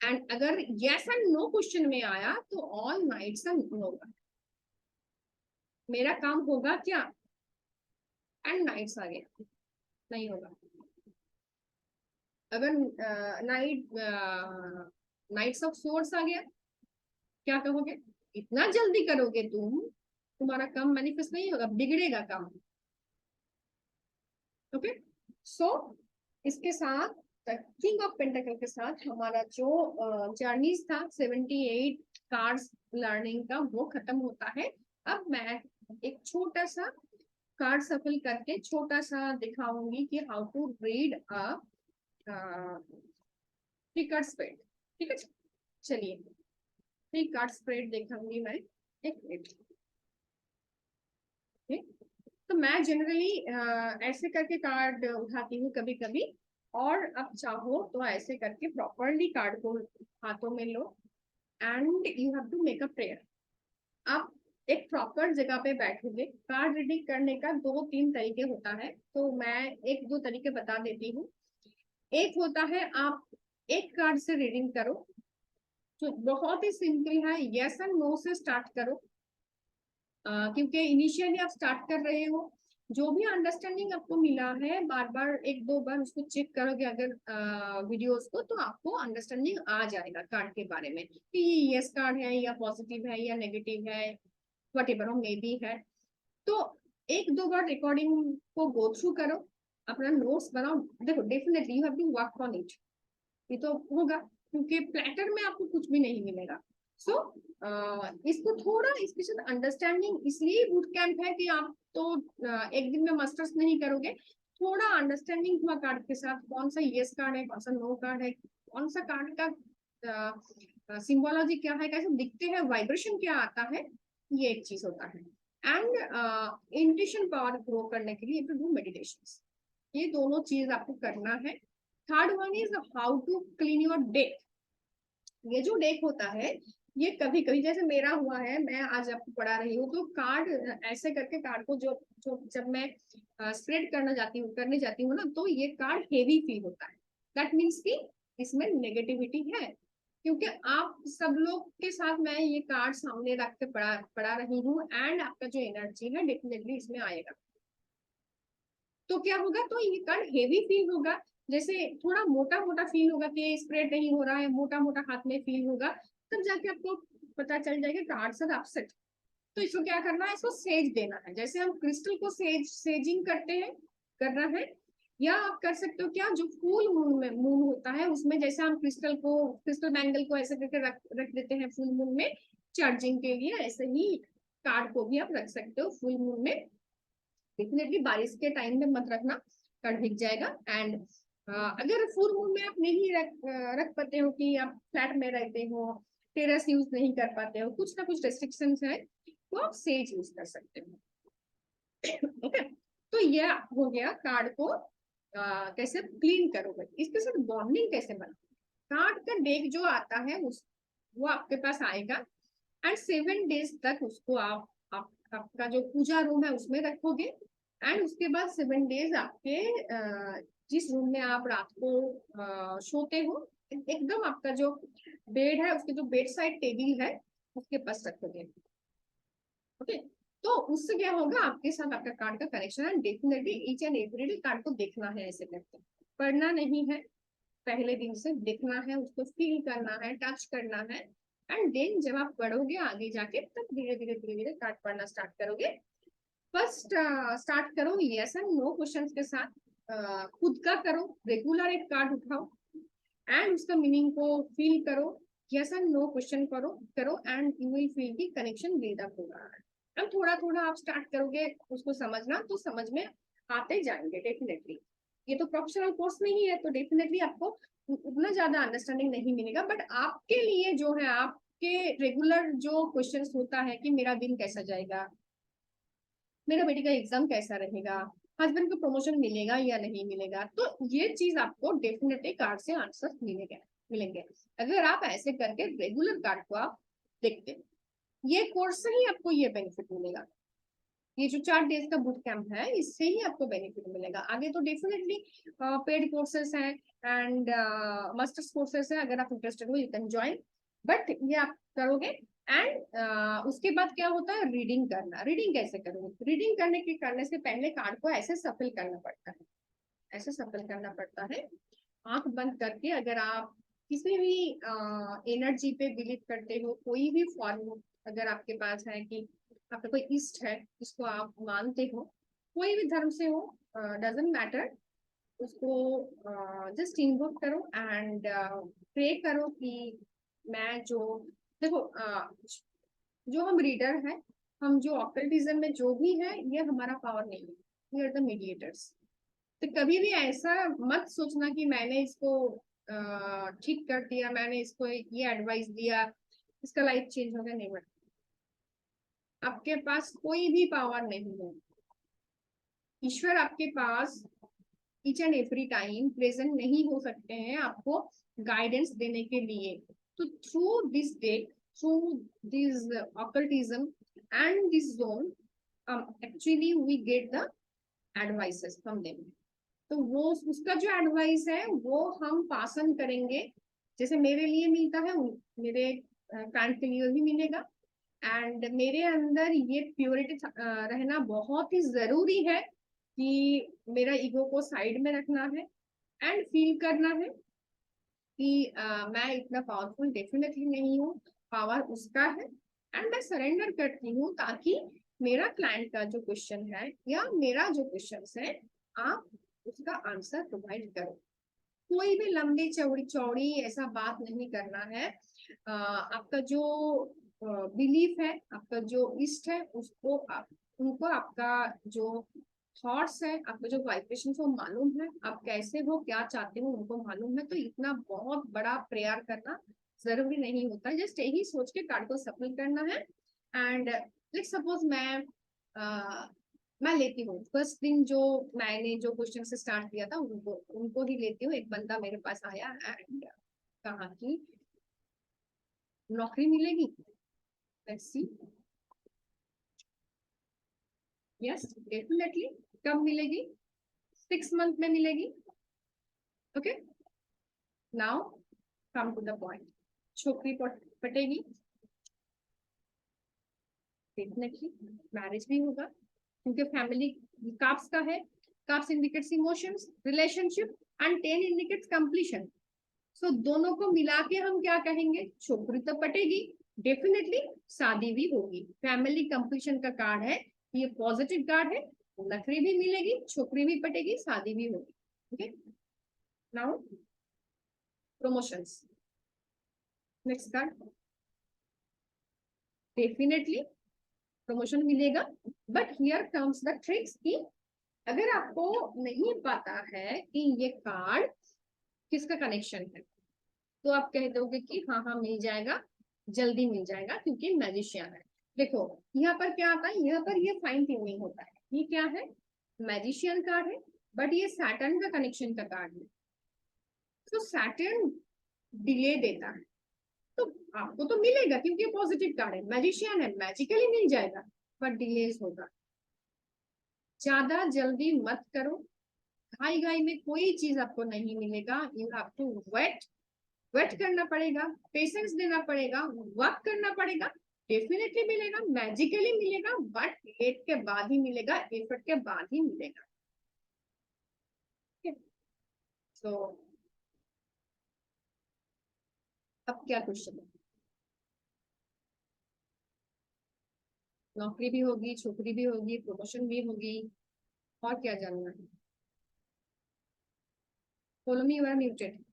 एंड अगर यस एंड नो क्वेश्चन में आया तो all knights are no card. मेरा काम होगा क्या, एंड नाइट्स आ गया, नहीं होगा। अगर नाइट्स ऑफ सोर्स आ गया, क्या कहोगे, इतना जल्दी करोगे तुम, तुम्हारा काम मैनिफेस्ट नहीं होगा, बिगड़ेगा काम। ओके, सो इसके साथ किंग ऑफ पेंटाकल के साथ हमारा जो जर्नीज था 78 कार्ड्स लर्निंग का, वो खत्म होता है। अब मैं एक छोटा सा कार्ड सफल करके छोटा सा दिखाऊंगी कि how to read a three card spread. ठीक है, चलिए थ्री कार्ड स्प्रेड दिखाऊंगी मैं, एक मिनट। तो मैं जनरली ऐसे करके कार्ड उठाती हूँ कभी कभी, और अब चाहो तो ऐसे करके प्रॉपरली कार्ड को हाथों में लो, and you have to make a prayer. आप एक प्रॉपर जगह पे बैठोगे। कार्ड रीडिंग करने का दो तीन तरीके होता है, तो मैं एक दो तरीके बता देती हूँ। एक होता है आप एक कार्ड से रीडिंग करो, तो बहुत ही सिंपल है, यस एंड नो से स्टार्ट करो। क्योंकि इनिशियली आप स्टार्ट कर रहे हो, जो भी अंडरस्टैंडिंग आपको मिला है, बार बार एक दो बार उसको चेक करोगे अगर वीडियोस को, तो आपको अंडरस्टैंडिंग आ जाएगा कार्ड के बारे में कि ये यस कार्ड है या पॉजिटिव है या नेगेटिव है, वट एवर मे बी है। तो एक दो बार रिकॉर्डिंग को गो थ्रू करो, अपना नोट्स बनाओ। देखो, definitely you have to work on it, ये तो होगा, क्योंकि प्लेटर में आपको कुछ भी नहीं मिलेगा। सो इसको थोड़ा, इसके साथ अंडरस्टैंडिंग, इसलिए बूट कैंप है कि आप तो एक दिन में मास्टर्स नहीं करोगे। थोड़ा अंडरस्टैंडिंग हुआ कार्ड के साथ, कौन सा यस कार्ड है, कौन सा नो कार्ड है, कौन सा कार्ड का सिंबोलॉजी क्या है, कैसे दिखते हैं, वाइब्रेशन क्या आता है, ये एक चीज होता है। एंड इंट्यूशन पावर ग्रो करने के लिए डू मेडिटेशन, ये दोनों चीज आपको करना है। Third one is how to clean your deck. ये जो डेक होता है, ये कभी कभी जैसे मेरा हुआ है, मैं आज आपको पढ़ा रही हूँ, तो कार्ड ऐसे करके कार्ड को जो जो जब मैं स्प्रेड करने जाती हूँ ना, तो ये कार्ड हेवी फील होता है। दैट मीन्स कि इसमें नेगेटिविटी है, क्योंकि आप सब लोग के साथ मैं ये कार्ड सामने रख के पढ़ा रही हूँ, एंड आपका जो एनर्जी है डेफिनेटली इसमें आएगा। तो क्या होगा, तो ये कार्ड हेवी फील होगा, जैसे थोड़ा मोटा मोटा फील होगा कि स्प्रेड नहीं हो रहा है, मोटा मोटा हाथ में फील होगा, तब जाके आपको पता चल जाएगा कार्ड्स आर अपसेट। तो इसको क्या करना है, इसको सेज देना है, जैसे हम क्रिस्टल को सेजिंग करते हैं, करना है। या आप कर सकते हो क्या, जो फुल मून में मून होता है उसमें, जैसे हम क्रिस्टल बैंगल को ऐसे करके रख देते हैं फुल मून में चार्जिंग के लिए, ऐसे ही कार्ड को भी आप रख सकते हो फुल मून में। डेफिनेटली बारिश के टाइम में मत रखना, कार्ड भीग जाएगा। एंड अगर फुल मून में आप नहीं रख पाते हो, कि आप फ्लैट में रहते हो, टेरेस यूज नहीं कर पाते हो, कुछ ना कुछ रेस्ट्रिक्शंस है, तो आप सेज यूज कर सकते हो। ओके, तो ये हो गया कार्ड को कैसे क्लीन करोगे, इसके साथ बॉन्डिंग कैसे बना। कार्ड का डेक जो आता है वो आपके पास आएगा, एंड 7 डेज तक उसको आपका जो पूजा रूम है उसमें रखोगे। एंड उसके बाद 7 डेज आपके जिस रूम में आप रात को सोते हो, एकदम आपका जो बेड है उसके जो बेड साइड टेबल है उसके पास रखोगे। ओके, तो उससे क्या होगा, आपके साथ आपका कार्ड का कनेक्शन है। Definitely each and every day card को देखना है, ऐसे करके पढ़ना नहीं है, पहले दिन से देखना है, उसको फील करना है, टच करना है। एंड देन जब आप पढ़ोगे आगे जाके, तब धीरे धीरे धीरे धीरे कार्ड पढ़ना स्टार्ट करोगे। फर्स्ट स्टार्ट करो यस एंड नो क्वेश्चंस के साथ, खुद का करो, रेगुलर एक कार्ड उठाओ एंड उसका मीनिंग को फील करो, यस एंड नो क्वेश्चन करो करो, एंड यू विल फील की कनेक्शन बिल्ड अप होगा। अब थोड़ा थोड़ा आप स्टार्ट करोगे उसको समझना, तो समझ में आते जाएंगे डेफिनेटली। ये तो प्रोफेशनल कोर्स नहीं है, तो डेफिनेटली आपको उतना ज्यादा अंडरस्टैंडिंग नहीं मिलेगा, बट आपके लिए जो है, आपके रेगुलर जो क्वेश्चंस होता है कि मेरा दिन कैसा जाएगा, मेरा बेटी का एग्जाम कैसा रहेगा, हस्बैंड को प्रमोशन मिलेगा या नहीं मिलेगा, तो ये चीज आपको डेफिनेटली कार्ड से आंसर मिलेंगे अगर आप ऐसे करके रेगुलर कार्ड को आप देखते हैं। ये कोर्स से ही आपको ये बेनिफिट मिलेगा, ये जो 4 डेज का बूट कैंप है इससे ही आपको बेनिफिट मिलेगा। आगे तो डेफिनेटली पेड कोर्सेस हैं एंड मास्टर्स कोर्सेस है, अगर आप इंटरेस्टेड हो यू कैन ज्वाइन, बट ये आप करोगे। एंड उसके बाद क्या होता है, रीडिंग करना। रीडिंग कैसे करोगे, रीडिंग करने से पहले कार्ड को ऐसे सफल करना पड़ता है, ऐसे सफल करना पड़ता है आंख बंद करके। अगर आप किसी भी एनर्जी पे बिलीव करते हो, कोई भी फॉर्म अगर आपके पास है, कि आपका कोई इष्ट है जिसको आप मानते हो, कोई भी धर्म से हो, डजेंट मैटर, उसको जस्ट इन्वोक करो एंड प्रे करो कि मैं जो, देखो जो हम रीडर है, हम जो ऑक्टल्टिज्म में जो भी है, ये हमारा पावर नहीं है, वी आर द मीडिएटर्स। तो कभी भी ऐसा मत सोचना कि मैंने इसको ठीक कर दिया, मैंने इसको ये एडवाइस दिया, इसका लाइफ चेंज हो गया, नहीं बेटा, आपके पास कोई भी पावर नहीं है। ईश्वर आपके पास each and every time present नहीं हो सकते हैं आपको गाइडेंस देने के लिए। तो through this day, through this occultism and this zone, actually we get the advices from them. तो वो उसका जो एडवाइस है वो हम पासन करेंगे, जैसे मेरे लिए मिलता है, मेरे क्लाइंट के लिए भी मिलेगा। एंड मेरे अंदर ये प्योरिटी रहना बहुत ही जरूरी है, कि मेरा ईगो को साइड में रखना है एंड फील करना है कि मैं इतना पावरफुल डेफिनेटली नहीं हूँ, पावर उसका है। एंड मैं सरेंडर करती हूँ, ताकि मेरा क्लाइंट का जो क्वेश्चन है या मेरा जो क्वेश्चन है, आप उसका आंसर प्रोवाइड करो। कोई भी लंबी चौड़ी चौड़ी ऐसा बात नहीं करना है। आपका जो बिलीफ है, आपका जो इष्ट है, उसको उनको आपका जो थॉट्स है, आपका जो वाइब्रेशन वो मालूम है, आप कैसे हो, क्या चाहते हो, उनको मालूम है। तो इतना बहुत बड़ा प्रेयर करना जरूरी नहीं होता, जस्ट यही सोच के कार्ड को सफल करना है। एंड लेट्स सपोज मैं मैं लेती हूँ फर्स्ट दिन जो मैंने जो क्वेश्चन से स्टार्ट किया था उनको उनको ही लेती हूँ। एक बंदा मेरे पास आया एंड कहा कि नौकरी मिलेगी। Let's see. Yes definitely. कब मिलेगी? 6 मंथ में मिलेगी। Okay now come to the point. छोकरी पटेगी डेफिनेटली। मैरिज भी होगा क्योंकि फैमिली काप्स का है। Cups indicates emotions relationship and 10 indicates completion. So दोनों को मिला के हम क्या कहेंगे? छोकरी तो पटेगी डेफिनेटली, शादी भी होगी। फैमिली कंप्लीशन का कार्ड है, ये पॉजिटिव कार्ड है। नौकरी भी मिलेगी, छोकरी भी पटेगी, शादी भी होगी। Okay now promotions. Next card. Definitely promotion मिलेगा, but here comes the tricks की अगर आपको नहीं पता है कि ये कार्ड किसका कनेक्शन है तो आप कह दोगे कि हाँ हाँ मिल जाएगा, जल्दी मिल जाएगा क्योंकि मैजिशियन है। देखो यहाँ पर क्या आता है, यहाँ पर ये फाइन ट्यूनिंग होता है। ये क्या है? मैजिशियन कार्ड है, बट ये सैटर्न का कनेक्शन का कार्ड है। तो सैटर्न डिले देता है, तो आपको तो मिलेगा क्योंकि पॉजिटिव कार्ड है, मैजिशियन है, मैजिकली मिल जाएगा, बट डिलेज होगा। ज्यादा जल्दी मत करो, घाई घाई में कोई चीज आपको नहीं मिलेगा। You have to wait. Wait करना पड़ेगा, पेशेंस देना पड़ेगा, वर्क करना पड़ेगा। डेफिनेटली मिलेगा, मैजिकली मिलेगा, बट लेट के बाद ही मिलेगा, एफर्ट के बाद ही मिलेगा। तो अब क्या क्वेश्चन है? नौकरी भी होगी, छोकरी भी होगी, प्रमोशन भी होगी, और क्या जानना है? Follow me, you are muted.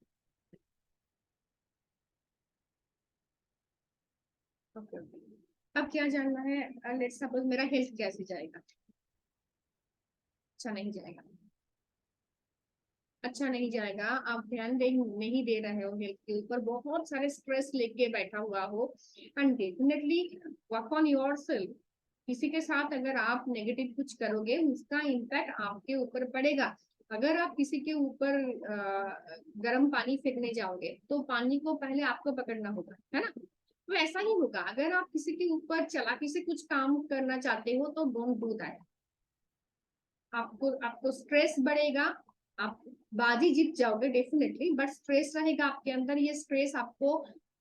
Okay okay. अब क्या जानना है? लेट्स सपोज मेरा हेल्थ कैसे जाएगा? अच्छा नहीं जाएगा। अच्छा नहीं जाएगा, आप ध्यान दे नहीं दे रहे हो हेल्थ के ऊपर, बहुत सारे स्ट्रेस लेके बैठा हुआ हो, and definitely work on yourself. किसी के साथ अगर आप नेगेटिव कुछ करोगे उसका इम्पैक्ट आपके ऊपर पड़ेगा। अगर आप किसी के ऊपर गर्म पानी फेंकने जाओगे तो पानी को पहले आपको पकड़ना होगा, है ना? तो ऐसा ही होगा, अगर आप किसी के ऊपर चालाकी से कुछ काम करना चाहते हो तो डोंट डू दैट। आपको आपको स्ट्रेस बढ़ेगा, आप बाजी जीत जाओगे डेफिनेटली, बट स्ट्रेस रहेगा आपके अंदर। ये स्ट्रेस आपको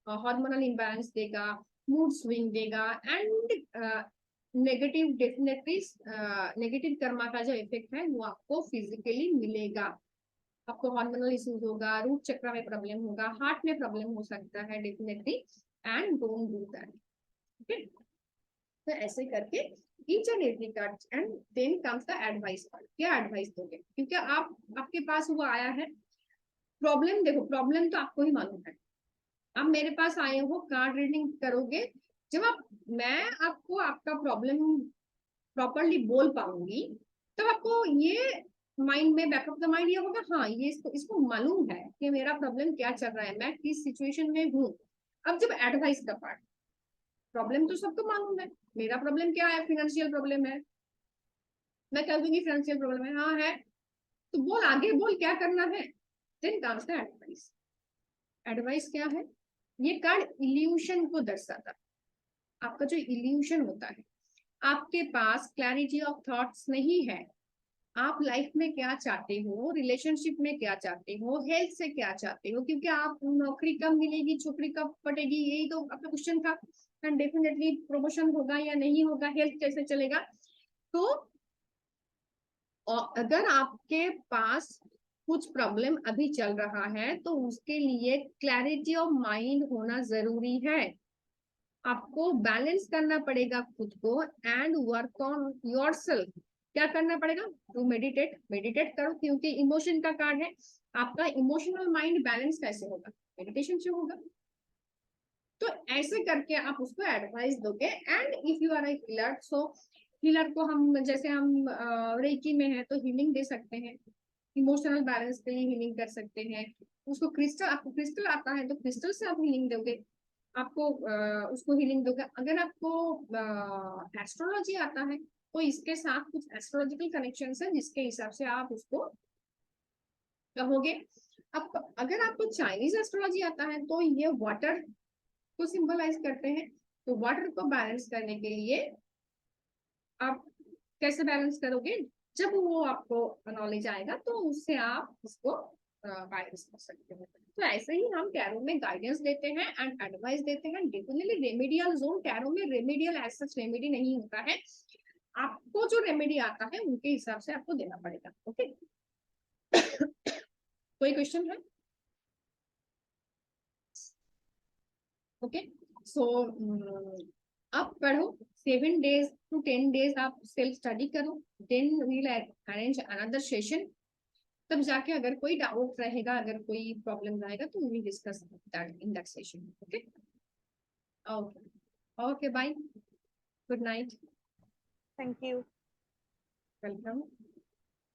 हार्मोनल इम्बैलेंस देगा, मूड स्विंग देगा, and negative definitely negative Karma का जो इफेक्ट है वो आपको फिजिकली मिलेगा। आपको हार्मोनल इश्यूज होगा, रूट चक्र में प्रॉब्लम होगा, हार्ट में प्रॉब्लम हो सकता है definitely, and don't do that. Okay तो ऐसे करके each and every card, and then comes the advice card. क्या एडवाइस दोगे? क्योंकि आप आपके पास वो आया है प्रॉब्लम। देखो प्रॉब्लम तो आपको ही मालूम है, आप मेरे पास आए हो कार्ड रीडिंग करोगे। जब आप मैं आपको आपका प्रॉब्लम प्रॉपरली बोल पाऊंगी तब आपको ये माइंड में बैक ऑफ द माइंड ये होगा, हाँ ये इसको मालूम है कि मेरा प्रॉब्लम क्या चल रहा है, मैं किस सिचुएशन में हूँ। अब जब एडवाइस का पार्ट, प्रॉब्लम तो सबको मालूम है, मेरा प्रॉब्लम क्या है? फाइनेंशियल प्रॉब्लम है। मैं कह दूंगी फाइनेंशियल प्रॉब्लम है, हाँ है, तो बोल आगे बोल क्या करना है। Then comes the advice. Advice क्या है? ये कार्ड इल्यूशन को दर्शाता है। आपका जो इल्यूशन होता है, आपके पास क्लैरिटी ऑफ थॉट्स नहीं है। आप लाइफ में क्या चाहते हो, रिलेशनशिप में क्या चाहते हो, हेल्थ से क्या चाहते हो, क्योंकि आप नौकरी कब मिलेगी, छोकरी कब पटेगी, यही तो आपका क्वेश्चन था। एंड डेफिनेटली प्रमोशन होगा या नहीं होगा, हेल्थ कैसे चलेगा। तो और अगर आपके पास कुछ प्रॉब्लम अभी चल रहा है तो उसके लिए क्लैरिटी ऑफ माइंड होना जरूरी है। आपको बैलेंस करना पड़ेगा खुद को, एंड वर्क ऑन योरसेल्फ। क्या करना पड़ेगा? To meditate. मेडिटेट करो क्योंकि इमोशन का कार्ड है। आपका इमोशनल माइंड बैलेंस कैसे होगा? मेडिटेशन से होगा। तो ऐसे करके आप उसको एडवाइस दोगे। And if you are healer, so healer को हम जैसे हम रेकी में है तो हीलिंग दे सकते हैं, इमोशनल बैलेंस के लिए हीलिंग कर सकते हैं। उसको क्रिस्टल, आपको क्रिस्टल आता है तो क्रिस्टल से आप हीलिंग दोगे, आपको उसको हीलिंग दोगे। अगर आपको एस्ट्रोलॉजी आता है तो इसके साथ कुछ एस्ट्रोलॉजिकल कनेक्शन है जिसके हिसाब से आप उसको कहोगे। अब अगर आपको चाइनीज एस्ट्रोलॉजी आता है तो ये वाटर को सिंबलाइज करते हैं। तो वाटर को बैलेंस करने के लिए आप कैसे बैलेंस करोगे, जब वो आपको नॉलेज आएगा तो उससे आप इसको बैलेंस कर सकते हो। तो ऐसे ही हम टैरो में गाइडेंस देते हैं एंड एडवाइस देते हैं। डेफिनेटली रेमेडियल जोन, टैरो में रेमेडियल एज सच रेमेडी नहीं होता है, आपको जो रेमेडी आता है उनके हिसाब से आपको देना पड़ेगा। ओके कोई क्वेश्चन है? ओके सो आप पढ़ो 7 days to 10 days, आप सेल्फ स्टडी करो, then we'll arrange another session. तब जाके अगर कोई डाउट रहेगा, अगर कोई प्रॉब्लम रहेगा तो we discuss that in that session. Okay okay okay bye, good night, Thank you. Welcome.